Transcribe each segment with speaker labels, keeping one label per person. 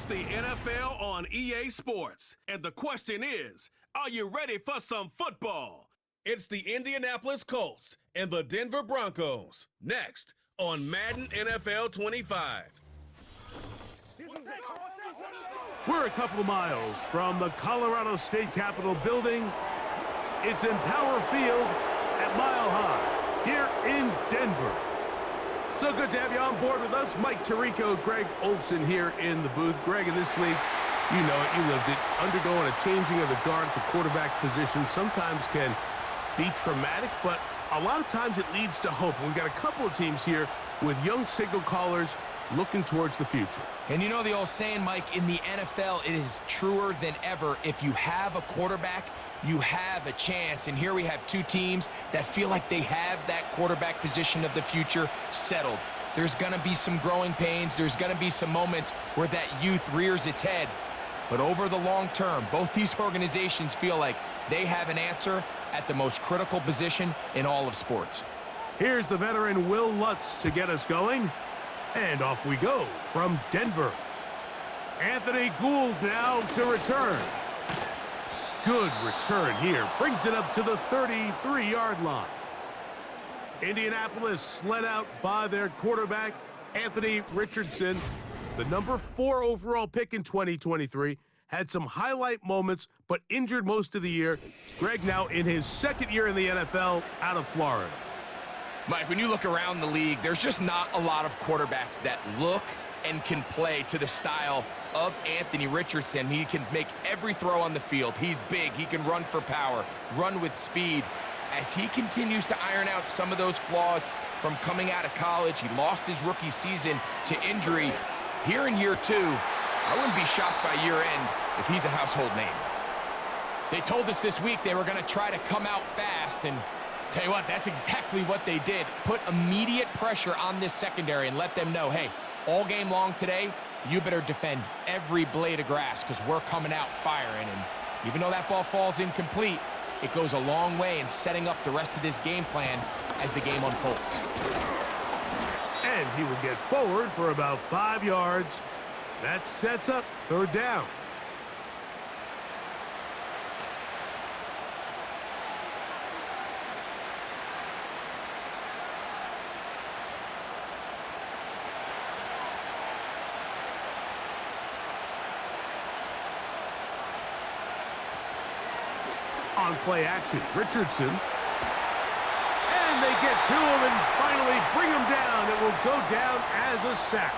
Speaker 1: It's the NFL on EA Sports. And the question is, are you ready for some football? It's the Indianapolis Colts and the Denver Broncos. Next on Madden NFL 25.
Speaker 2: We're a couple of miles from the Colorado State Capitol building. It's in Power Field at Mile High here in Denver. So good to have you on board with us. Mike Tirico, Greg Olson here in the booth. Greg, in this league, you know it, you lived it. Undergoing a changing of the guard at the quarterback position sometimes can be traumatic, but a lot of times it leads to hope. We've got a couple of teams here with young signal callers looking towards the future.
Speaker 3: And you know the old saying, Mike, in the NFL, it is truer than ever. If you have a quarterback, you have a chance. And here we have two teams that feel like they have that quarterback position of the future settled. There's going to be some growing pains. There's going to be some moments where that youth rears its head. But over the long term, both these organizations feel like they have an answer at the most critical position in all of sports.
Speaker 2: Here's the veteran Will Lutz to get us going. And off we go from Denver. Anthony Gould now to return. Good return here. Brings it up to the 33-yard line. Indianapolis led out by their quarterback, Anthony Richardson. The number 4 overall pick in 2023. Had some highlight moments, but injured most of the year. Greg now in his second year in the NFL out of Florida.
Speaker 3: Mike, when you look around the league, there's just not a lot of quarterbacks that look and can play to the style of Anthony Richardson. He can make every throw on the field. He's big. He can run for power, run with speed. As he continues to iron out some of those flaws from coming out of college, he lost his rookie season to injury. Here in year 2, I wouldn't be shocked by year end if he's a household name. They told us this week they were going to try to come out fast, and tell you what, that's exactly what they did. Put immediate pressure on this secondary and let them know, hey, all game long today, you better defend every blade of grass because we're coming out firing. And even though that ball falls incomplete, it goes a long way in setting up the rest of this game plan as the game unfolds.
Speaker 2: And he will get forward for about 5 yards. That sets up third down. On play action, Richardson. And they get to him and finally bring him down. It will go down as a sack.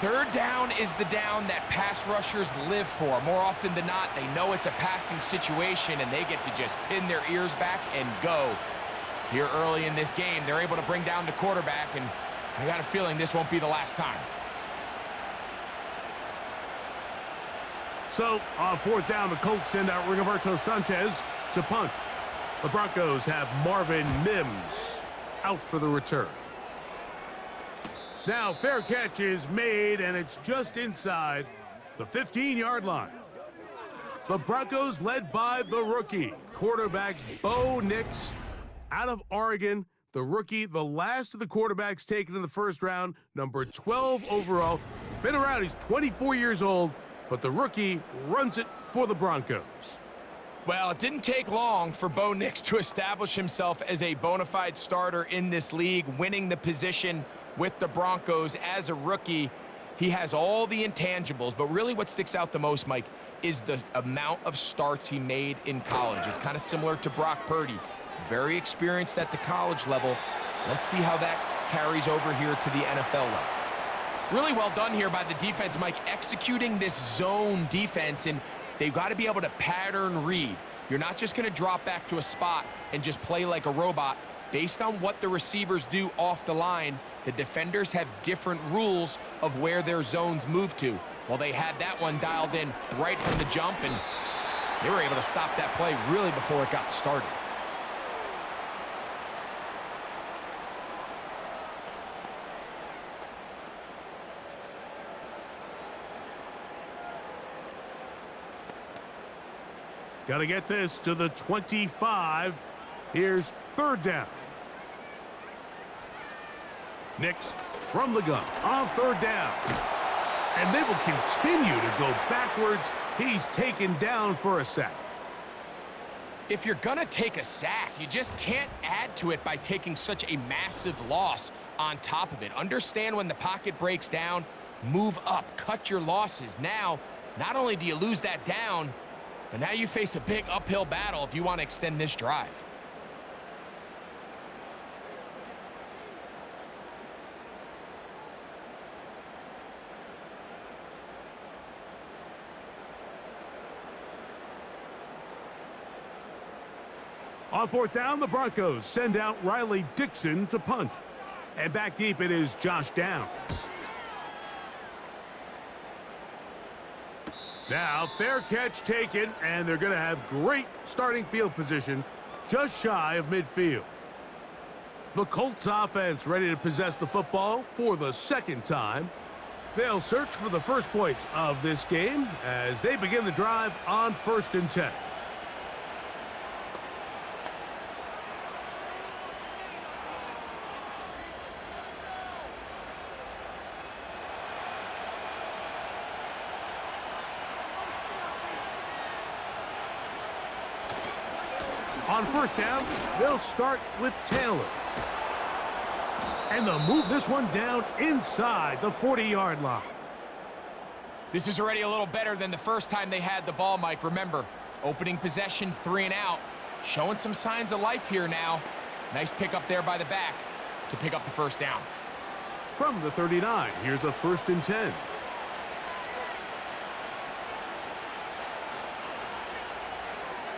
Speaker 3: Third down is the down that pass rushers live for. More often than not, they know it's a passing situation and they get to just pin their ears back and go. Here early in this game, they're able to bring down the quarterback, and I got a feeling this won't be the last time.
Speaker 2: So, on fourth down, the Colts send out Rigoberto Sanchez to punt. The Broncos have Marvin Mims out for the return. Now, fair catch is made, and it's just inside the 15-yard line. The Broncos led by the rookie, quarterback Bo Nix out of Oregon. The rookie, the last of the quarterbacks taken in the first round, number 12 overall. He's been around, he's 24 years old. But the rookie runs it for the Broncos.
Speaker 3: Well, it didn't take long for Bo Nix to establish himself as a bona fide starter in this league, winning the position with the Broncos as a rookie. He has all the intangibles, but really what sticks out the most, Mike, is the amount of starts he made in college. It's kind of similar to Brock Purdy. Very experienced at the college level. Let's see how that carries over here to the NFL level. Really well done here by the defense, Mike, executing this zone defense, and they've got to be able to pattern read. You're not just going to drop back to a spot and just play like a robot. Based on what the receivers do off the line, the defenders have different rules of where their zones move to. Well, they had that one dialed in right from the jump, and they were able to stop that play really before it got started.
Speaker 2: Got to get this to the 25. Here's third down. Nix from the gun on third down. And they will continue to go backwards. He's taken down for a sack.
Speaker 3: If you're going to take a sack, you just can't add to it by taking such a massive loss on top of it. Understand when the pocket breaks down, move up, cut your losses. Now, not only do you lose that down, but now you face a big uphill battle if you want to extend this drive.
Speaker 2: On fourth down, the Broncos send out Riley Dixon to punt. And back deep it is Josh Downs. Now, fair catch taken, and they're going to have great starting field position just shy of midfield. The Colts offense ready to possess the football for the second time. They'll search for the first points of this game as they begin the drive on 1st and 10. On first down, they'll start with Taylor. And they'll move this one down inside the 40-yard line.
Speaker 3: This is already a little better than the first time they had the ball, Mike. Remember, opening possession, 3 and out. Showing some signs of life here now. Nice pick up there by the back to pick up the first down.
Speaker 2: From the 39, here's a 1st and 10.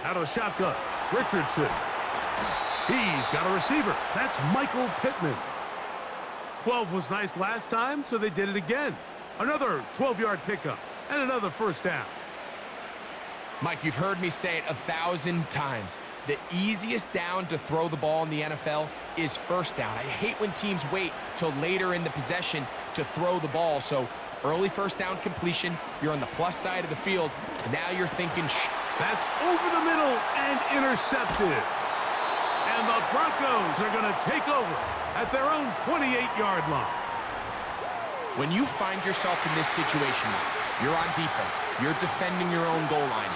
Speaker 2: Out of the shotgun. Richardson. He's got a receiver. That's Michael Pittman. 12 was nice last time, so they did it again. Another 12-yard pickup and another first down.
Speaker 3: Mike, you've heard me say it 1,000 times. The easiest down to throw the ball in the NFL is first down. I hate when teams wait till later in the possession to throw the ball. So early first down completion, you're on the plus side of the field. Now you're thinking,
Speaker 2: that's over the middle and intercepted. And the Broncos are going to take over at their own 28-yard line.
Speaker 3: When you find yourself in this situation, you're on defense, you're defending your own goal line,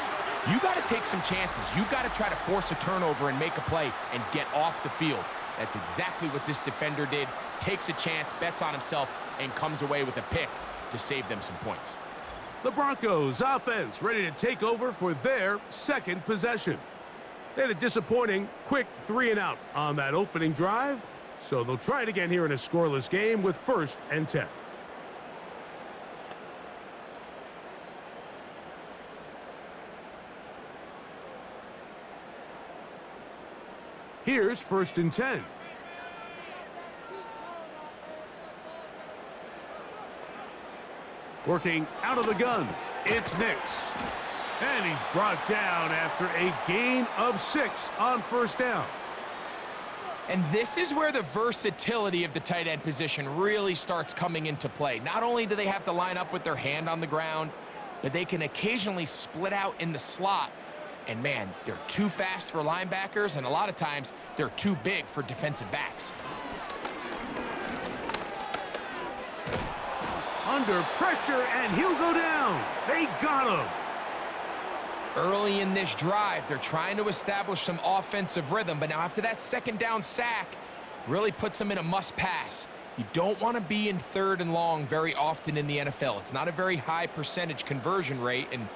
Speaker 3: you got to take some chances. You've got to try to force a turnover and make a play and get off the field. That's exactly what this defender did. Takes a chance, bets on himself, and comes away with a pick to save them some points.
Speaker 2: The Broncos offense ready to take over for their second possession. They had a disappointing quick 3 and out on that opening drive, so they'll try it again here in a scoreless game with 1st and 10. Here's 1st and 10. Working out of the gun, it's Nix. And he's brought down after a gain of 6 on first down.
Speaker 3: And this is where the versatility of the tight end position really starts coming into play. Not only do they have to line up with their hand on the ground, but they can occasionally split out in the slot. And man, they're too fast for linebackers, and a lot of times they're too big for defensive backs.
Speaker 2: Under pressure, and he'll go down. They got him.
Speaker 3: Early in this drive, they're trying to establish some offensive rhythm, but now after that second down sack, really puts them in a must-pass. You don't want to be in 3rd and long very often in the NFL. It's not a very high percentage conversion rate, and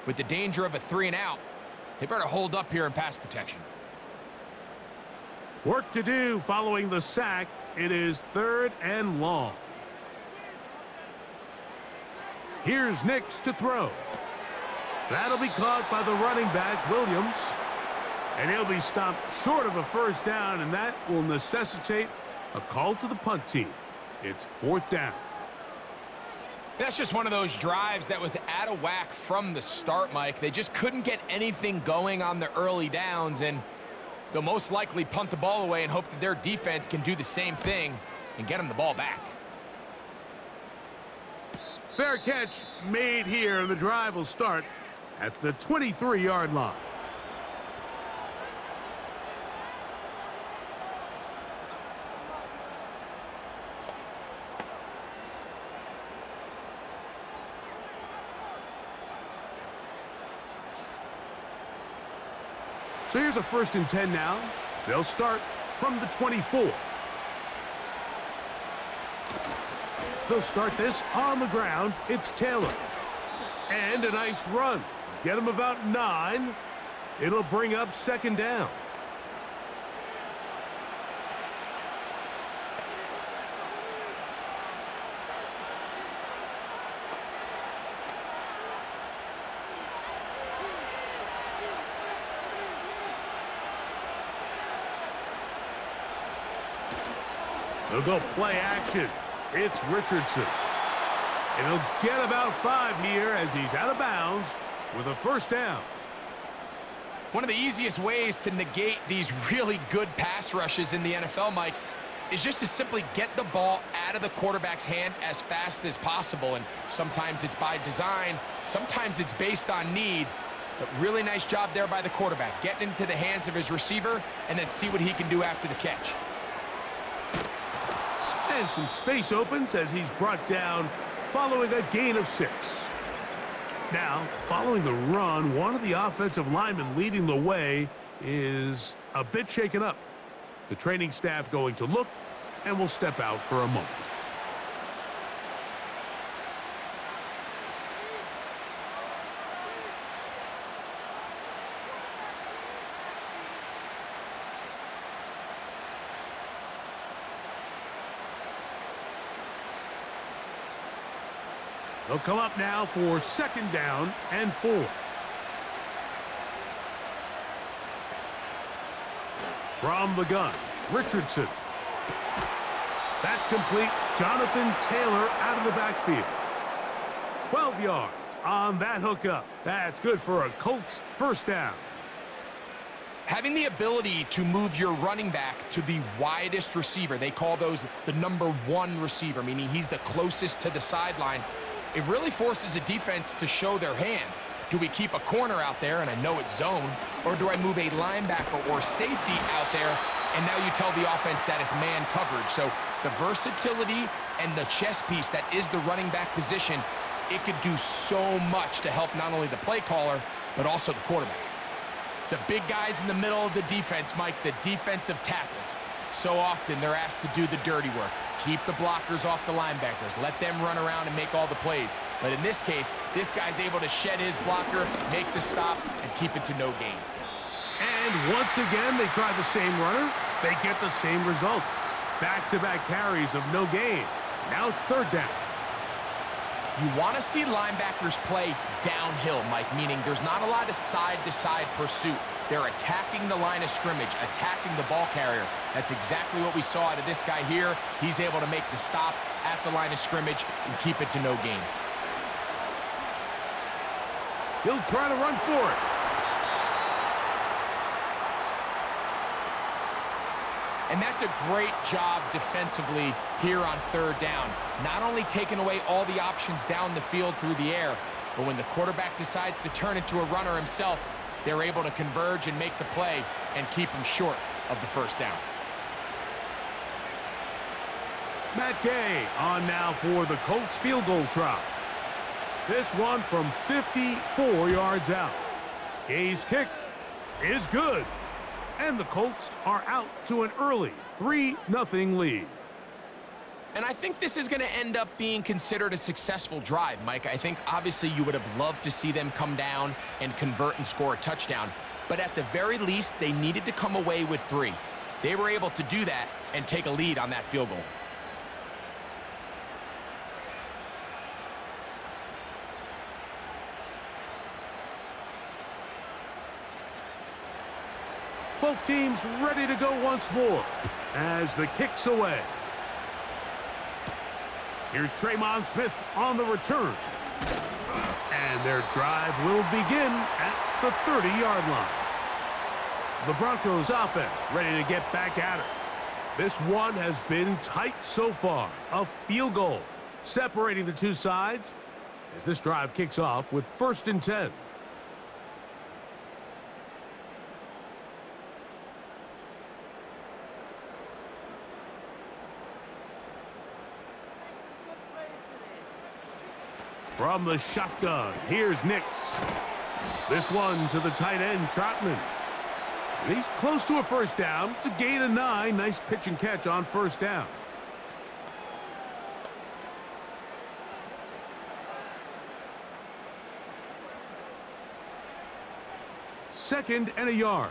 Speaker 3: with the danger of a 3 and out, they better hold up here in pass protection.
Speaker 2: Work to do following the sack. It is 3rd and long. Here's Nix to throw. That'll be caught by the running back, Williams. And he'll be stopped short of a first down, and that will necessitate a call to the punt team. It's 4th down.
Speaker 3: That's just one of those drives that was out of whack from the start, Mike. They just couldn't get anything going on the early downs, and they'll most likely punt the ball away and hope that their defense can do the same thing and get them the ball back.
Speaker 2: Fair catch made here, and the drive will start at the 23-yard line. So here's a 1st and 10 now. They'll start from the 24. They'll start this on the ground. It's Taylor. And a nice run. Get him about 9. It'll bring up 2nd down. They'll go play action. It's Richardson. And he'll get about 5 here as he's out of bounds with a 1st down.
Speaker 3: One of the easiest ways to negate these really good pass rushes in the NFL, Mike, is just to simply get the ball out of the quarterback's hand as fast as possible. And sometimes it's by design, sometimes it's based on need. But really nice job there by the quarterback, getting into the hands of his receiver and then see what he can do after the catch.
Speaker 2: And some space opens as he's brought down following a gain of 6. Now, following the run, one of the offensive linemen leading the way is a bit shaken up. The training staff going to look and will step out for a moment. They'll come up now for 2nd down and 4. From the gun, Richardson. That's complete. Jonathan Taylor out of the backfield. 12 yards on that hookup. That's good for a Colts 1st down.
Speaker 3: Having the ability to move your running back to the widest receiver, they call those the number 1 receiver, meaning he's the closest to the sideline. It really forces a defense to show their hand. Do we keep a corner out there, and I know it's zone, or do I move a linebacker or safety out there, and now you tell the offense that it's man coverage? So the versatility and the chess piece that is the running back position, it could do so much to help not only the play caller, but also the quarterback. The big guys in the middle of the defense, Mike, the defensive tackles. So often they're asked to do the dirty work. Keep the blockers off the linebackers. Let them run around and make all the plays. But in this case, this guy's able to shed his blocker, make the stop, and keep it to no gain.
Speaker 2: And once again, they try the same runner. They get the same result. Back-to-back carries of no gain. Now it's 3rd down.
Speaker 3: You want to see linebackers play downhill, Mike, meaning there's not a lot of side-to-side pursuit. They're attacking the line of scrimmage, attacking the ball carrier. That's exactly what we saw out of this guy here. He's able to make the stop at the line of scrimmage and keep it to no gain.
Speaker 2: He'll try to run for it.
Speaker 3: And that's a great job defensively here on 3rd down. Not only taking away all the options down the field through the air, but when the quarterback decides to turn into a runner himself, they're able to converge and make the play and keep him short of the 1st down.
Speaker 2: Matt Gay on now for the Colts field goal try. This one from 54 yards out. Gay's kick is good. And the Colts are out to an early 3-0 lead.
Speaker 3: And I think this is going to end up being considered a successful drive, Mike. I think obviously you would have loved to see them come down and convert and score a touchdown. But at the very least, they needed to come away with 3. They were able to do that and take a lead on that field goal.
Speaker 2: Both teams ready to go once more as the kick's away. Here's Tremon Smith on the return. And their drive will begin at the 30-yard line. The Broncos offense ready to get back at it. This one has been tight so far. A field goal separating the two sides as this drive kicks off with 1st and 10. From the shotgun, here's Nix. This one to the tight end, Trotman. And he's close to a first down. It's a gain of 9. Nice pitch and catch on first down. Second and a yard.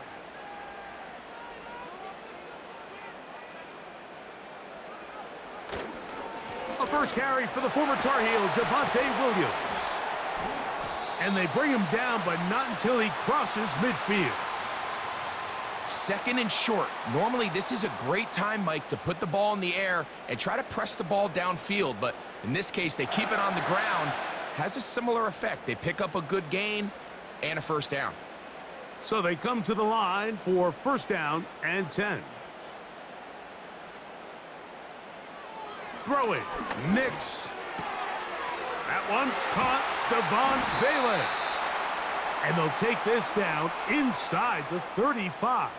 Speaker 2: A first carry for the former Tar Heel, Williams. And they bring him down, but not until he crosses midfield.
Speaker 3: Second and short. Normally, this is a great time, Mike, to put the ball in the air and try to press the ball downfield. But in this case, they keep it on the ground. Has a similar effect. They pick up a good gain and a first down.
Speaker 2: So they come to the line for first down and 10. Throw it. Nix. That one caught Devon Valen. And they'll take this down inside the 35.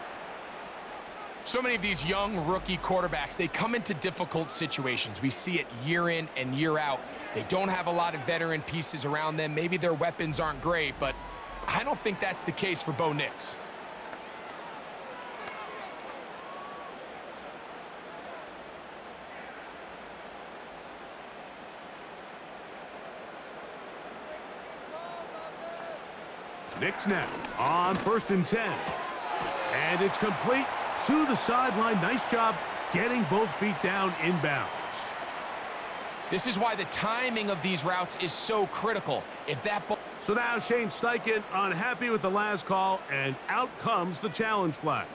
Speaker 3: So many of these young rookie quarterbacks, they come into difficult situations. We see it year in and year out. They don't have a lot of veteran pieces around them. Maybe their weapons aren't great, but I don't think that's the case for Bo Nix.
Speaker 2: Nix now on first and 10. And it's complete to the sideline. Nice job getting both feet down inbounds.
Speaker 3: This is why the timing of these routes is so critical. If that ball...
Speaker 2: So now Shane Steichen unhappy with the last call, and out comes the challenge flag.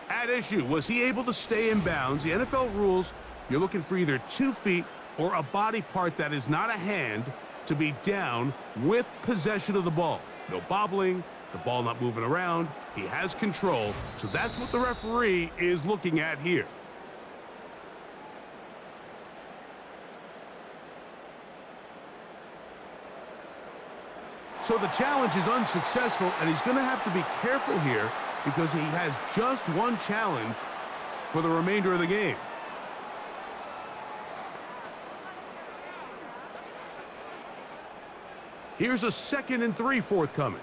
Speaker 2: At issue, was he able to stay in bounds? The NFL rules, you're looking for either 2 feet or a body part that is not a hand to be down with possession of the ball. No bobbling, the ball not moving around. He has control, so that's what the referee is looking at here. So the challenge is unsuccessful, and he's going to have to be careful here because he has just one challenge for the remainder of the game. Here's a 2nd and 3 forthcoming.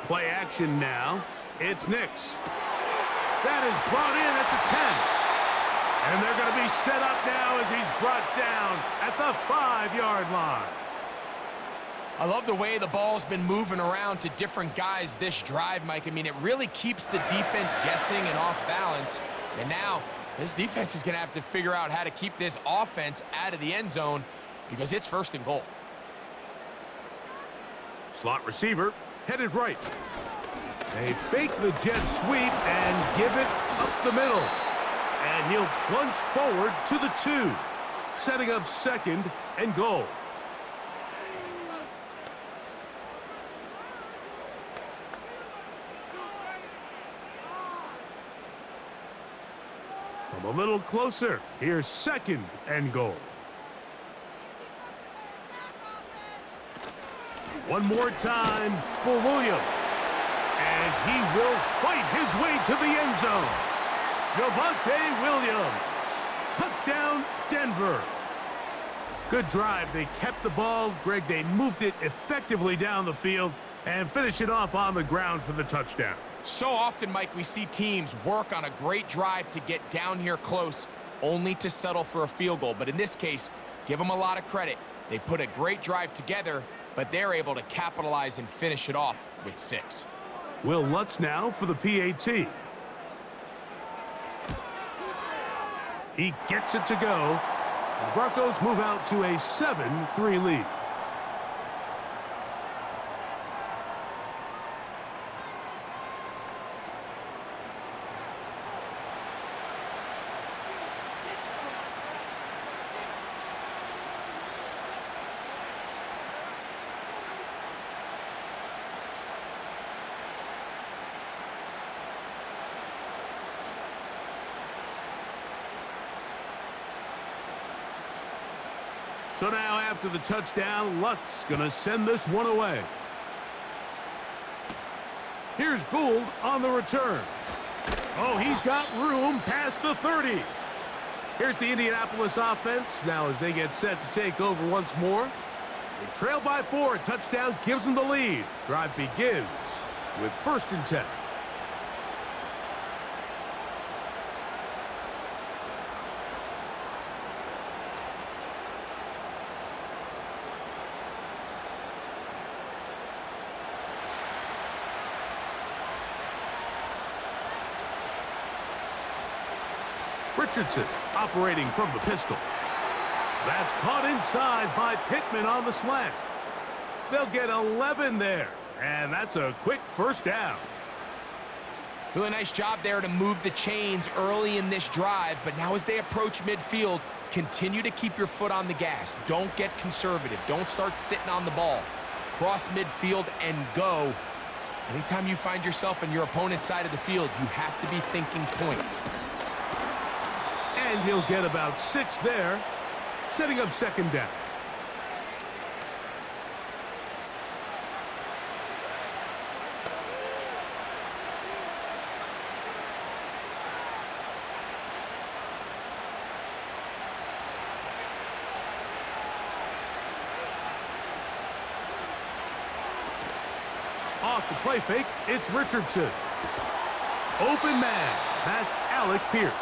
Speaker 2: Play action now. It's Nix. That is brought in at the 10. And they're going to be set up now as he's brought down at the 5-yard line.
Speaker 3: I love the way the ball's been moving around to different guys this drive, Mike. I mean, it really keeps the defense guessing and off balance. And now this defense is going to have to figure out how to keep this offense out of the end zone because it's first and goal.
Speaker 2: Slot receiver headed right. They fake the jet sweep and give it up the middle. And he'll plunge forward to the 2, setting up 2nd and goal. From a little closer, here's 2nd and goal. One more time for Williams. And he will fight his way to the end zone. Javonte Williams. Touchdown, Denver. Good drive. They kept the ball. Greg, they moved it effectively down the field and finished it off on the ground for the touchdown.
Speaker 3: So often, Mike, we see teams work on a great drive to get down here close, only to settle for a field goal. But in this case, give them a lot of credit. They put a great drive together, but they're able to capitalize and finish it off with 6.
Speaker 2: Will Lutz now for the PAT. He gets it to go. The Broncos move out to a 7-3 lead. So now after the touchdown, Lutz gonna send this one away. Here's Gould on the return. Oh, he's got room past the 30. Here's the Indianapolis offense now as they get set to take over once more. They trail by 4. A touchdown gives them the lead. Drive begins with 1st and 10. Richardson operating from the pistol. That's caught inside by Pittman on the slant. They'll get 11 there, and that's a quick 1st down.
Speaker 3: Really nice job there to move the chains early in this drive, but now as they approach midfield, continue to keep your foot on the gas. Don't get conservative. Don't start sitting on the ball. Cross midfield and go. Anytime you find yourself on your opponent's side of the field, you have to be thinking points.
Speaker 2: And he'll get about 6 there, setting up 2nd down. Off the play fake, it's Richardson. Open man, that's Alec Pierce.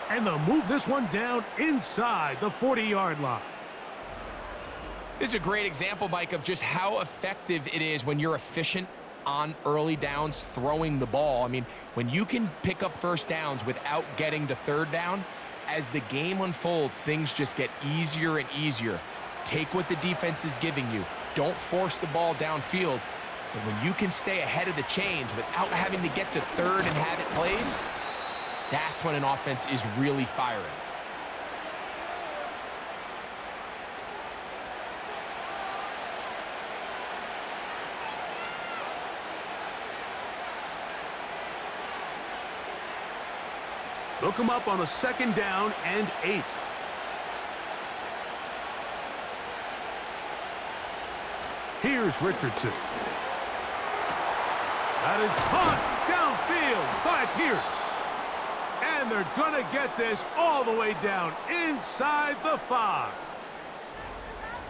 Speaker 2: And they'll move this one down inside the 40-yard line.
Speaker 3: This is a great example, Mike, of just how effective it is when you're efficient on early downs throwing the ball. I mean, when you can pick up 1st downs without getting to 3rd down, as the game unfolds, things just get easier and easier. Take what the defense is giving you. Don't force the ball downfield. But when you can stay ahead of the chains without having to get to 3rd and have it plays, that's when an offense is really firing.
Speaker 2: They'll come up on a 2nd down and 8. Here's Richardson. That is caught downfield by Pierce. And they're going to get this all the way down inside the 5.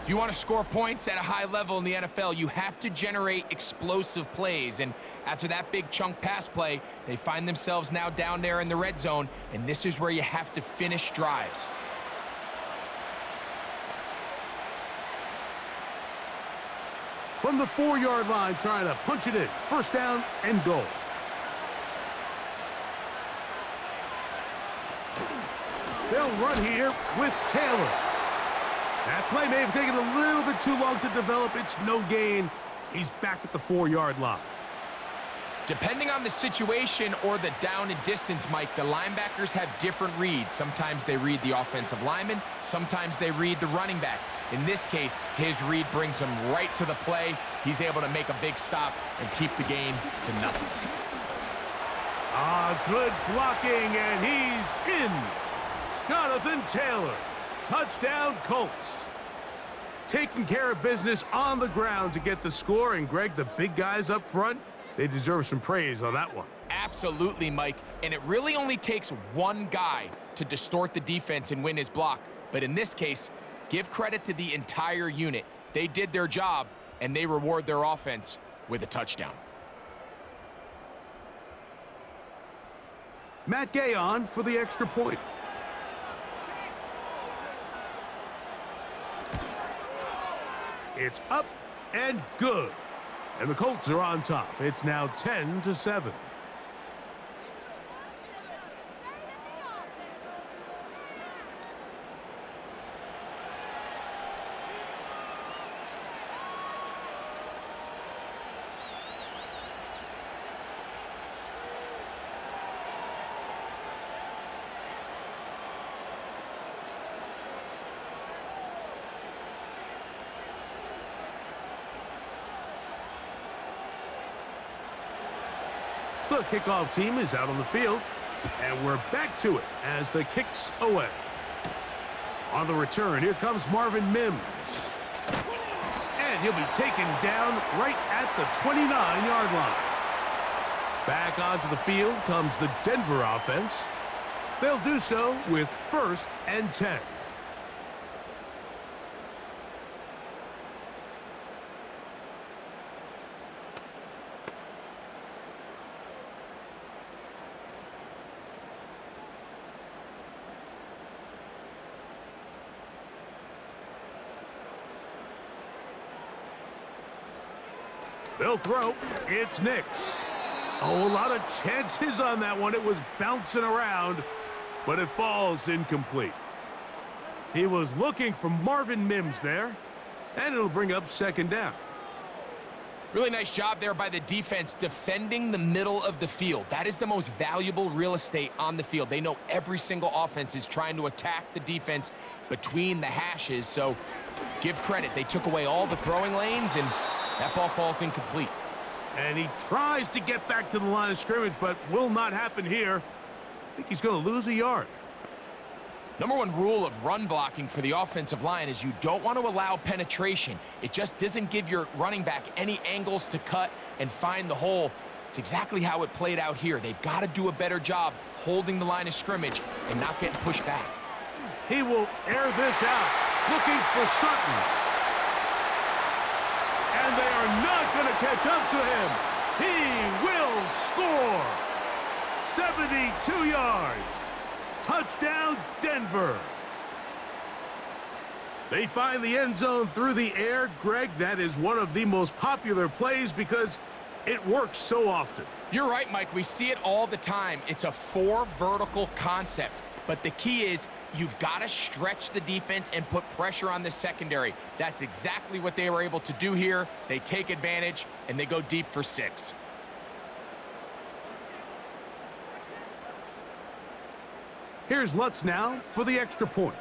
Speaker 3: If you want to score points at a high level in the NFL, you have to generate explosive plays. And after that big chunk pass play, they find themselves now down there in the red zone, and this is where you have to finish drives.
Speaker 2: From the 4-yard line, trying to punch it in. 1st down and goal. They'll run here with Taylor. That play may have taken a little bit too long to develop. It's no gain. He's back at the 4-yard line.
Speaker 3: Depending on the situation or the down and distance, Mike, the linebackers have different reads. Sometimes they read the offensive lineman. Sometimes they read the running back. In this case, his read brings him right to the play. He's able to make a big stop and keep the game to nothing.
Speaker 2: Good blocking, and he's in. Jonathan Taylor, touchdown Colts. Taking care of business on the ground to get the score, and Greg, the big guys up front, they deserve some praise on that one.
Speaker 3: Absolutely, Mike, and it really only takes one guy to distort the defense and win his block. But in this case, give credit to the entire unit. They did their job, and they reward their offense with a touchdown.
Speaker 2: Matt Gay on for the extra point. It's up and good. And the Colts are on top. It's now 10-7. The kickoff team is out on the field, and we're back to it as the kick's away. On the return, here comes Marvin Mims. And he'll be taken down right at the 29-yard line. Back onto the field comes the Denver offense. They'll do so with 1st and 10. They'll throw. It's Nix. Oh, a lot of chances on that one. It was bouncing around, but it falls incomplete. He was looking for Marvin Mims there, and it'll bring up second down.
Speaker 3: Really nice job there by the defense defending the middle of the field. That is the most valuable real estate on the field. They know every single offense is trying to attack the defense between the hashes, so give credit. They took away all the throwing lanes, and that ball falls incomplete.
Speaker 2: And he tries to get back to the line of scrimmage, but will not happen here. I think he's going to lose a yard.
Speaker 3: Number one rule of run blocking for the offensive line is you don't want to allow penetration. It just doesn't give your running back any angles to cut and find the hole. It's exactly how it played out here. They've got to do a better job holding the line of scrimmage and not getting pushed back.
Speaker 2: He will air this out, looking for Sutton. And they are not going to catch up to him. He will score. 72 yards. Touchdown, Denver. They find the end zone through the air. Greg, that is one of the most popular plays because it works so often.
Speaker 3: You're right, Mike. We see it all the time. It's a 4 vertical concept. But the key is you've got to stretch the defense and put pressure on the secondary. That's exactly what they were able to do here. They take advantage, and they go deep for 6.
Speaker 2: Here's Lutz now for the extra point.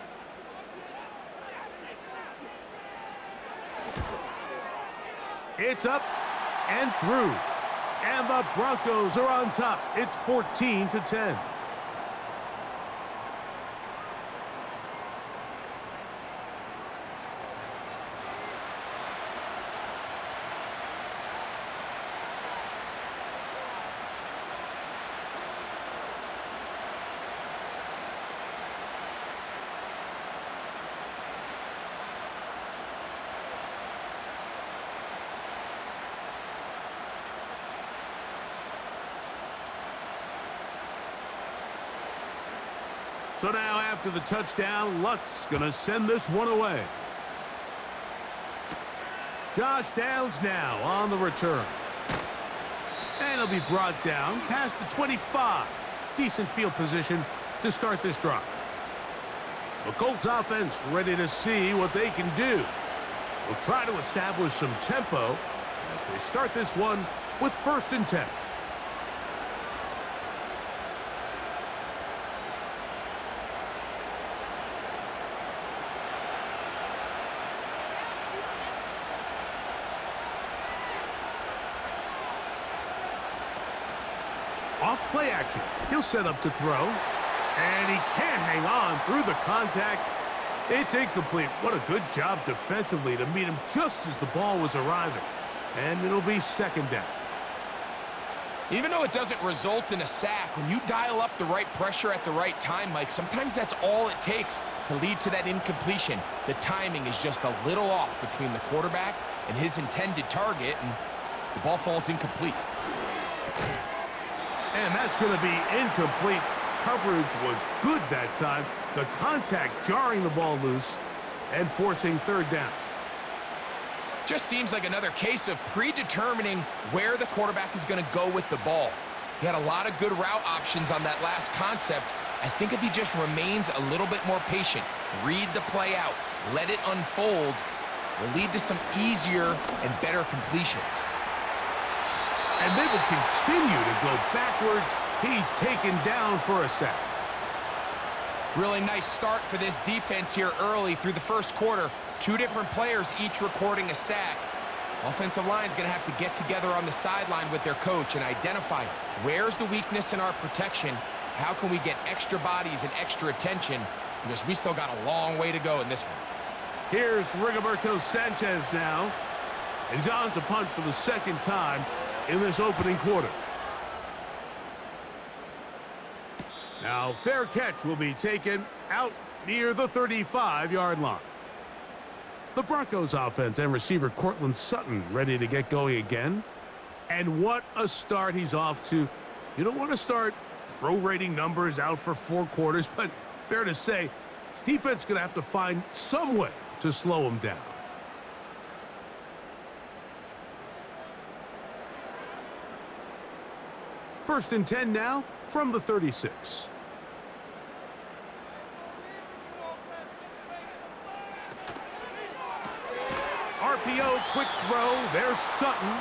Speaker 2: It's up and through. And the Broncos are on top. It's 14-10. So now after the touchdown, Lutz gonna send this one away. Josh Downs now on the return. And he'll be brought down past the 25. Decent field position to start this drive. The Colts offense ready to see what they can do. We'll try to establish some tempo as they start this one with 1st and 10. Off play action. He'll set up to throw. And he can't hang on through the contact. It's incomplete. What a good job defensively to meet him just as the ball was arriving. And it'll be 2nd down.
Speaker 3: Even though it doesn't result in a sack, when you dial up the right pressure at the right time, Mike, sometimes that's all it takes to lead to that incompletion. The timing is just a little off between the quarterback and his intended target, and the ball falls incomplete.
Speaker 2: And that's going to be incomplete. Coverage was good that time. The contact jarring the ball loose and forcing 3rd down.
Speaker 3: Just seems like another case of predetermining where the quarterback is going to go with the ball. He had a lot of good route options on that last concept. I think if he just remains a little bit more patient, read the play out, let it unfold, will lead to some easier and better completions.
Speaker 2: And they will continue to go backwards. He's taken down for a sack.
Speaker 3: Really nice start for this defense here early through the 1st quarter. 2 different players each recording a sack. Offensive line's going to have to get together on the sideline with their coach and identify where's the weakness in our protection, how can we get extra bodies and extra attention, because we still got a long way to go in this one.
Speaker 2: Here's Rigoberto Sanchez now. And he's on to punt for the 2nd time in this opening quarter. Now, fair catch will be taken out near the 35-yard line. The Broncos offense and receiver Cortland Sutton ready to get going again. And what a start he's off to. You don't want to start prorating numbers out for 4 quarters, but fair to say, this defense is going to have to find some way to slow him down. First and 10 now from the 36. RPO, quick throw. There's Sutton.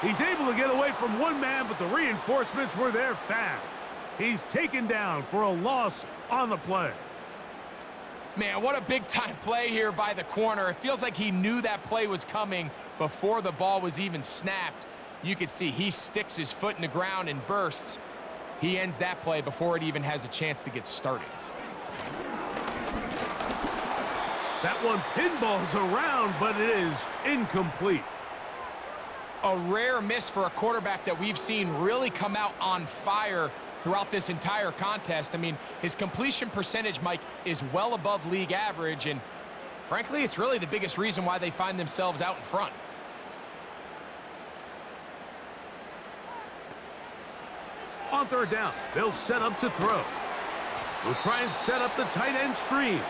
Speaker 2: He's able to get away from one man, but the reinforcements were there fast. He's taken down for a loss on the play.
Speaker 3: Man, what a big-time play here by the corner. It feels like he knew that play was coming before the ball was even snapped. You can see he sticks his foot in the ground and bursts. He ends that play before it even has a chance to get started.
Speaker 2: That one pinballs around, but it is incomplete.
Speaker 3: A rare miss for a quarterback that we've seen really come out on fire throughout this entire contest. I mean, his completion percentage, Mike, is well above league average, and frankly, it's really the biggest reason why they find themselves out in front.
Speaker 2: On third down, they'll set up to throw. They'll try and set up the tight end screen.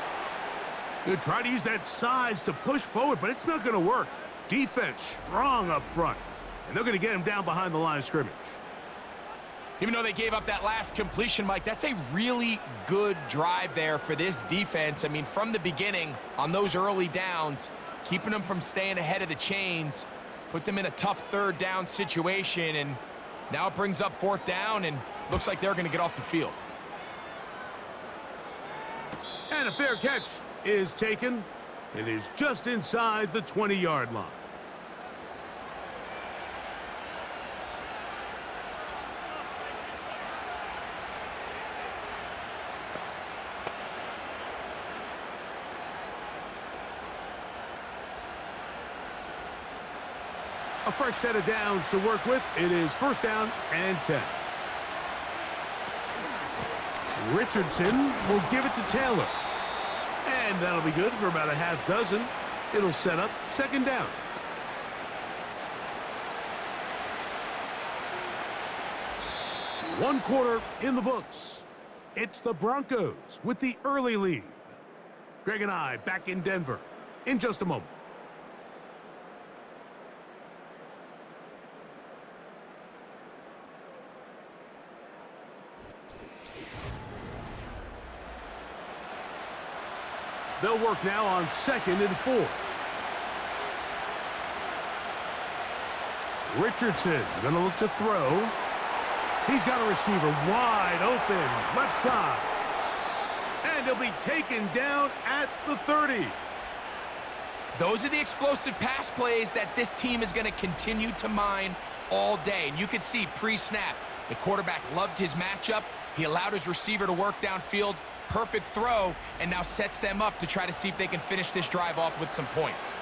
Speaker 2: They'll try to use that size to push forward, but it's not going to work. Defense strong up front, and they're going to get him down behind the line of scrimmage.
Speaker 3: Even though they gave up that last completion, Mike, that's a really good drive there for this defense. I mean, from the beginning, on those early downs, keeping them from staying ahead of the chains, put them in a tough third down situation, and now it brings up fourth down, and looks like they're going to get off the field.
Speaker 2: And a fair catch is taken. It is just inside the 20-yard line. A fresh set of downs to work with. It is first down and 10. Richardson will give it to Taylor. And that'll be good for about a half dozen. It'll set up second down. One quarter in the books. It's the Broncos with the early lead. Greg and I back in Denver in just a moment. They'll work now on 2nd and 4. Richardson going to look to throw. He's got a receiver wide open, left side. And he'll be taken down at the 30.
Speaker 3: Those are the explosive pass plays that this team is going to continue to mine all day. And you could see pre-snap, the quarterback loved his matchup. He allowed his receiver to work downfield. Perfect throw, and now sets them up to try to see if they can finish this drive off with some points.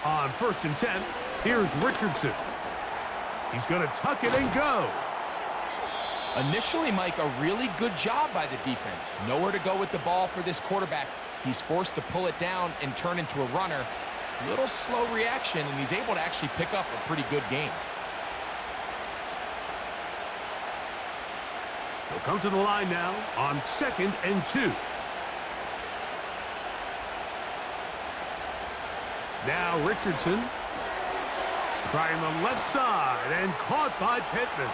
Speaker 2: On 1st and 10, here's Richardson. He's going to tuck it and go.
Speaker 3: Initially, Mike, a really good job by the defense. Nowhere to go with the ball for this quarterback. He's forced to pull it down and turn into a runner. Little slow reaction, and he's able to actually pick up a pretty good game.
Speaker 2: He'll come to the line now on 2nd and 2. Now Richardson trying the left side and caught by Pittman.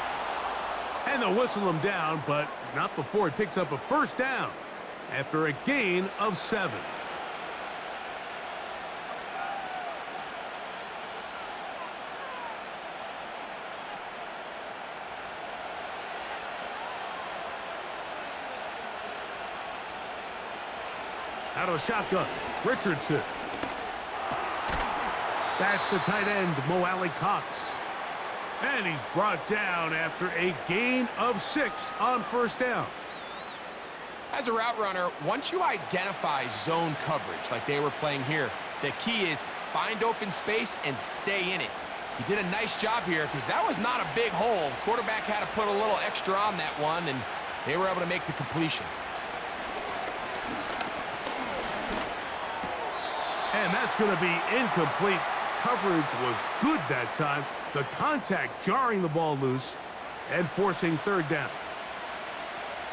Speaker 2: And they'll whistle him down, but not before he picks up a first down after a gain of 7. Out of the shotgun, Richardson. That's the tight end, Mo Alley Cox. And he's brought down after a gain of 6 on first down.
Speaker 3: As a route runner, once you identify zone coverage like they were playing here, the key is find open space and stay in it. He did a nice job here because that was not a big hole. The quarterback had to put a little extra on that one, and they were able to make the completion.
Speaker 2: And that's going to be incomplete. Coverage was good that time. The contact jarring the ball loose and forcing third down.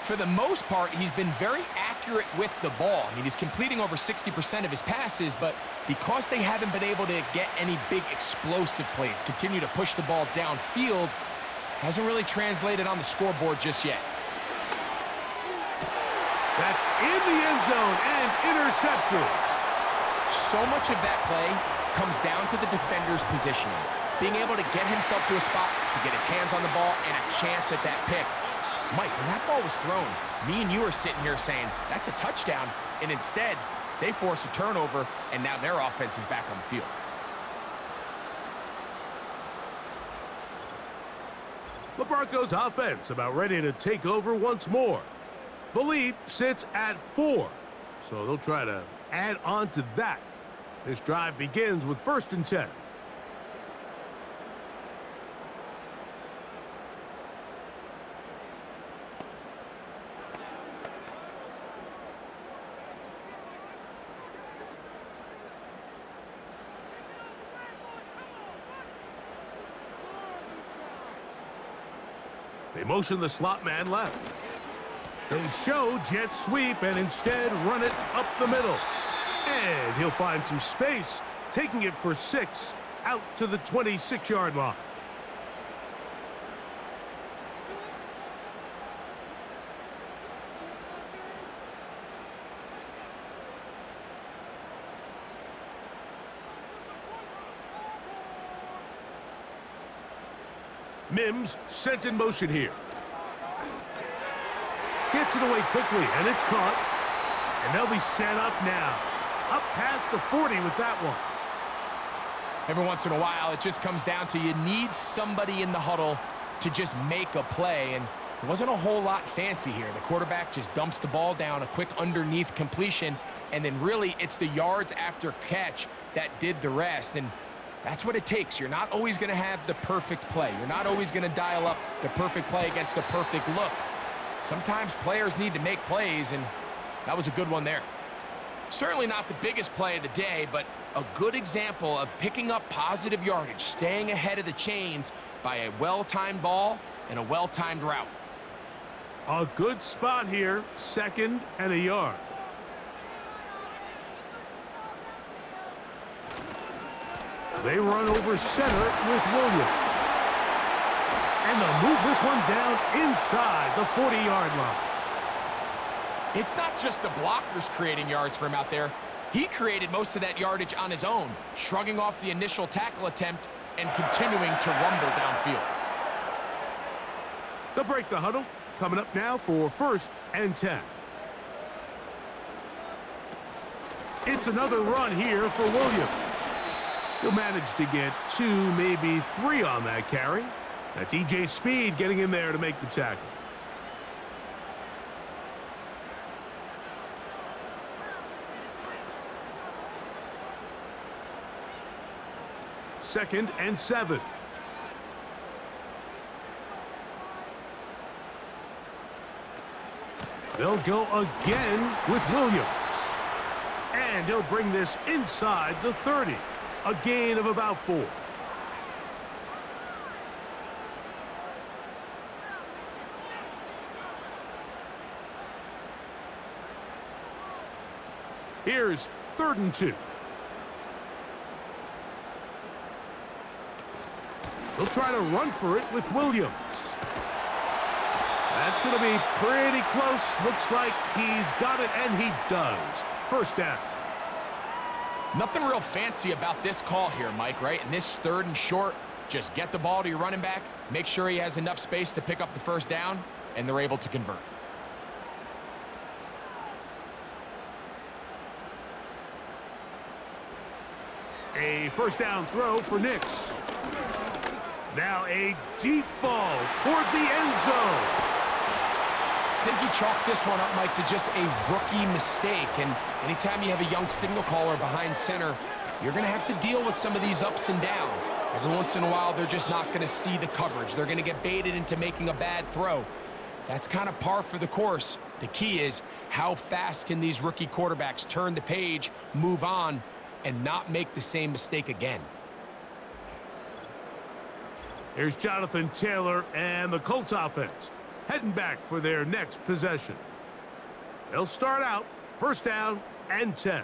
Speaker 3: For the most part, he's been very accurate accurate with the ball. I mean, he's completing over 60% of his passes, but because they haven't been able to get any big explosive plays, continue to push the ball downfield, hasn't really translated on the scoreboard just yet.
Speaker 2: That's in the end zone and intercepted.
Speaker 3: So much of that play comes down to the defender's positioning, being able to get himself to a spot to get his hands on the ball and a chance at that pick. Mike, when that ball was thrown, me and you are sitting here saying, that's a touchdown, and instead, they force a turnover, and now their offense is back on the field.
Speaker 2: The Broncos offense about ready to take over once more. The lead sits at 4, so they'll try to add on to that. This drive begins with 1st and 10. They motion the slot man left. They show jet sweep and instead run it up the middle. And he'll find some space, taking it for 6 out to the 26-yard line. Mims sent in motion here. Gets it away quickly, and it's caught. And they'll be set up now. Up past the 40 with that one.
Speaker 3: Every once in a while, it just comes down to you need somebody in the huddle to just make a play, and it wasn't a whole lot fancy here. The quarterback just dumps the ball down, a quick underneath completion, and then really it's the yards after catch that did the rest, and that's what it takes. You're not always going to have the perfect play. You're not always going to dial up the perfect play against the perfect look. Sometimes players need to make plays, and that was a good one there. Certainly not the biggest play of the day, but a good example of picking up positive yardage, staying ahead of the chains by a well-timed ball and a well-timed route.
Speaker 2: A good spot here, 2nd and a yard. They run over center with Williams. And they'll move this one down inside the 40-yard line.
Speaker 3: It's not just the blockers creating yards for him out there. He created most of that yardage on his own, shrugging off the initial tackle attempt and continuing to rumble downfield.
Speaker 2: They'll break the huddle. Coming up now for 1st and 10. It's another run here for Williams. He'll manage to get 2, maybe 3 on that carry. That's E.J. Speed getting in there to make the tackle. Second and 7. They'll go again with Williams. And he'll bring this inside the 30. A gain of about 4. Here's 3rd and 2. They'll try to run for it with Williams. That's going to be pretty close. Looks like he's got it, and he does. 1st down.
Speaker 3: Nothing real fancy about this call here, Mike, right? And this 3rd and short, just get the ball to your running back, make sure he has enough space to pick up the 1st down, and they're able to convert.
Speaker 2: A 1st down throw for Nix. Now a deep ball toward the end zone.
Speaker 3: I think he chalked this one up, Mike, to just a rookie mistake. And anytime you have a young signal caller behind center, you're going to have to deal with some of these ups and downs. Every once in a while, they're just not going to see the coverage. They're going to get baited into making a bad throw. That's kind of par for the course. The key is how fast can these rookie quarterbacks turn the page, move on, and not make the same mistake again.
Speaker 2: Here's Jonathan Taylor and the Colts offense heading back for their next possession. They'll start out first down and 10.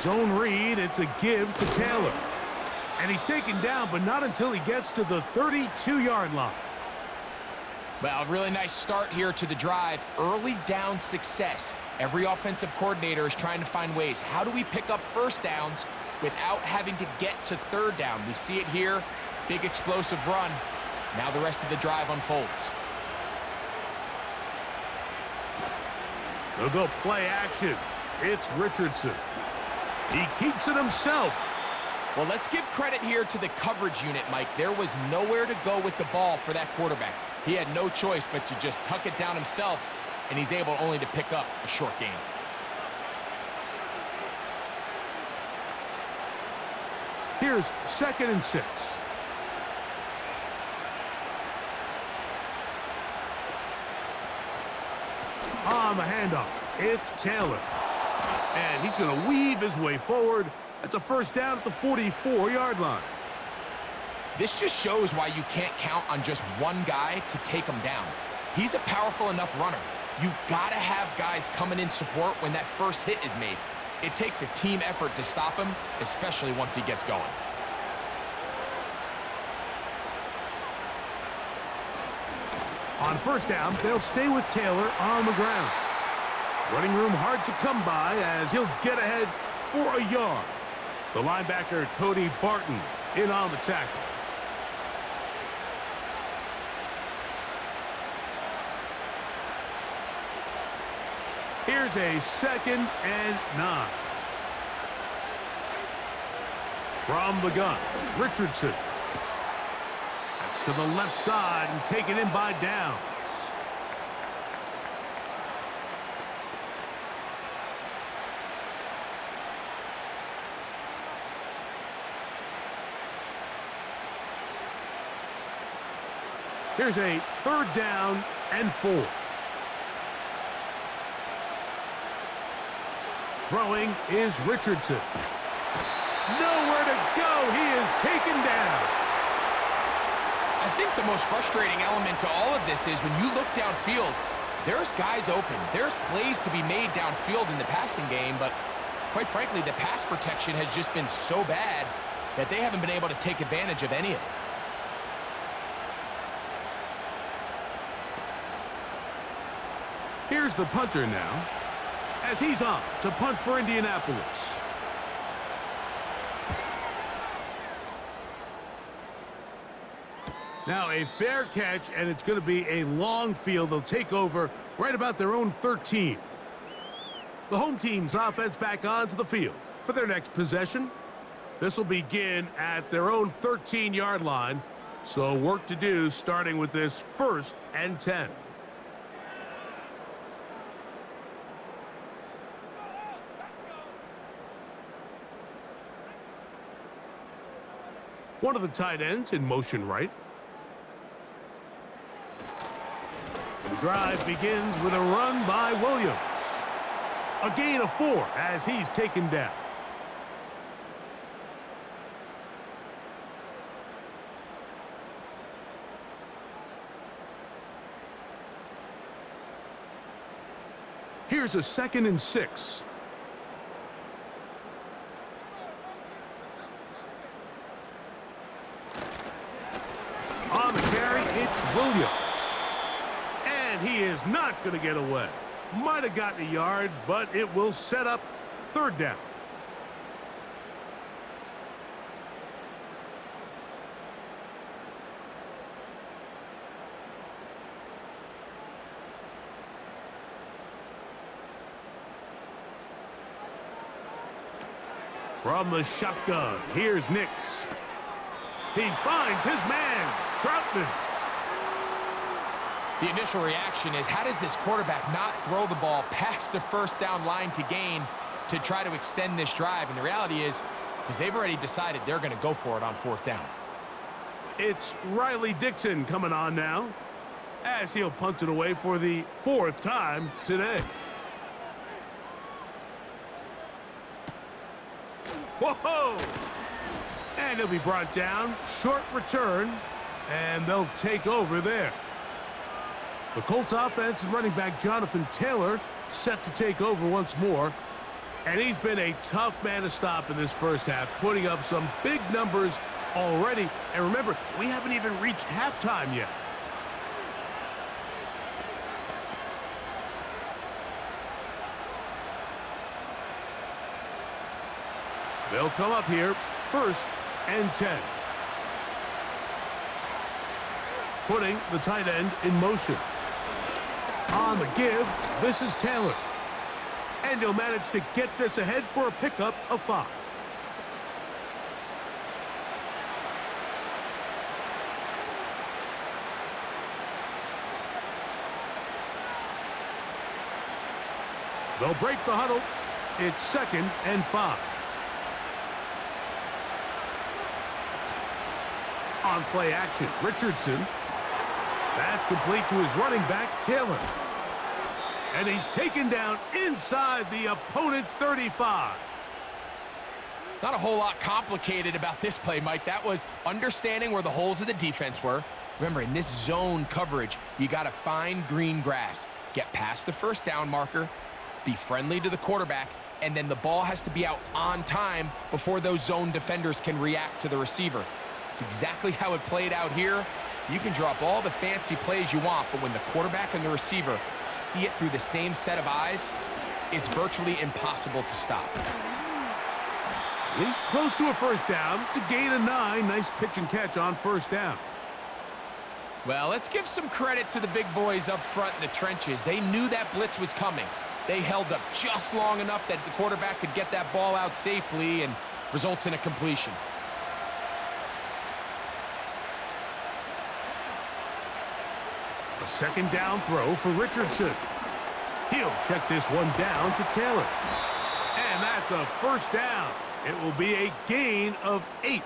Speaker 2: Zone read, it's a give to Taylor. And he's taken down, but not until he gets to the 32-yard line.
Speaker 3: Well, really nice start here to the drive. Early down success. Every offensive coordinator is trying to find ways. How do we pick up first downs without having to get to third down? We see it here. Big explosive run. Now the rest of the drive unfolds.
Speaker 2: They'll go play action. It's Richardson. He keeps it himself.
Speaker 3: Well, let's give credit here to the coverage unit, Mike. There was nowhere to go with the ball for that quarterback. He had no choice but to just tuck it down himself, and he's able only to pick up a short gain.
Speaker 2: Here's 2nd and 6. On the handoff, it's Taylor. And he's going to weave his way forward. That's a first down at the 44-yard line.
Speaker 3: This just shows why you can't count on just one guy to take him down. He's a powerful enough runner. You got to have guys coming in support when that first hit is made. It takes a team effort to stop him, especially once he gets going.
Speaker 2: On first down, they'll stay with Taylor on the ground. Running room hard to come by as he'll get ahead for a yard. The linebacker, Cody Barton, in on the tackle. Here's a 2nd and 9. From the gun, Richardson. That's to the left side and taken in by Downs. Here's a 3rd down and 4. Throwing is Richardson. Nowhere to go. He is taken down.
Speaker 3: I think the most frustrating element to all of this is when you look downfield, there's guys open. There's plays to be made downfield in the passing game, but quite frankly, the pass protection has just been so bad that they haven't been able to take advantage of any of it.
Speaker 2: Here's the punter now, as he's on to punt for Indianapolis. Now a fair catch, and it's going to be a long field. They'll take over right about their own 13. The home team's offense back onto the field for their next possession. This will begin at their own 13-yard line. So work to do starting with this 1st and 10. One of the tight ends in motion right. The drive begins with a run by Williams. A gain of 4 as he's taken down. Here's a 2nd and 6. On the carry, it's Williams. And he is not going to get away. Might have gotten a yard, but it will set up 3rd down. From the shotgun, here's Nix. He finds his man, Troutman.
Speaker 3: The initial reaction is, how does this quarterback not throw the ball past the 1st down line to gain to try to extend this drive? And the reality is, because they've already decided they're going to go for it on 4th down.
Speaker 2: It's Riley Dixon coming on now, as he'll punt it away for the 4th time today. Whoa! And he'll be brought down. Short return, and they'll take over there. The Colts offense and running back Jonathan Taylor set to take over once more. And he's been a tough man to stop in this first half, putting up some big numbers already. And remember, we haven't even reached halftime yet. They'll come up here, 1st and 10. Putting the tight end in motion. On the give, this is Taylor. And he'll manage to get this ahead for a pickup of 5. They'll break the huddle. It's 2nd and 5. On play action, Richardson. That's complete to his running back, Taylor. And he's taken down inside the opponent's 35.
Speaker 3: Not a whole lot complicated about this play, Mike. That was understanding where the holes of the defense were. Remember, in this zone coverage, you got to find green grass. Get past the 1st down marker, be friendly to the quarterback, and then the ball has to be out on time before those zone defenders can react to the receiver. It's exactly how it played out here. You can draw up all the fancy plays you want, but when the quarterback and the receiver see it through the same set of eyes, it's virtually impossible to stop.
Speaker 2: He's close to a 1st down to gain a 9. Nice pitch and catch on 1st down.
Speaker 3: Well, let's give some credit to the big boys up front in the trenches. They knew that blitz was coming. They held up just long enough that the quarterback could get that ball out safely and results in a completion.
Speaker 2: A 2nd down throw for Richardson. He'll check this one down to Taylor. And that's a 1st down. It will be a gain of 8.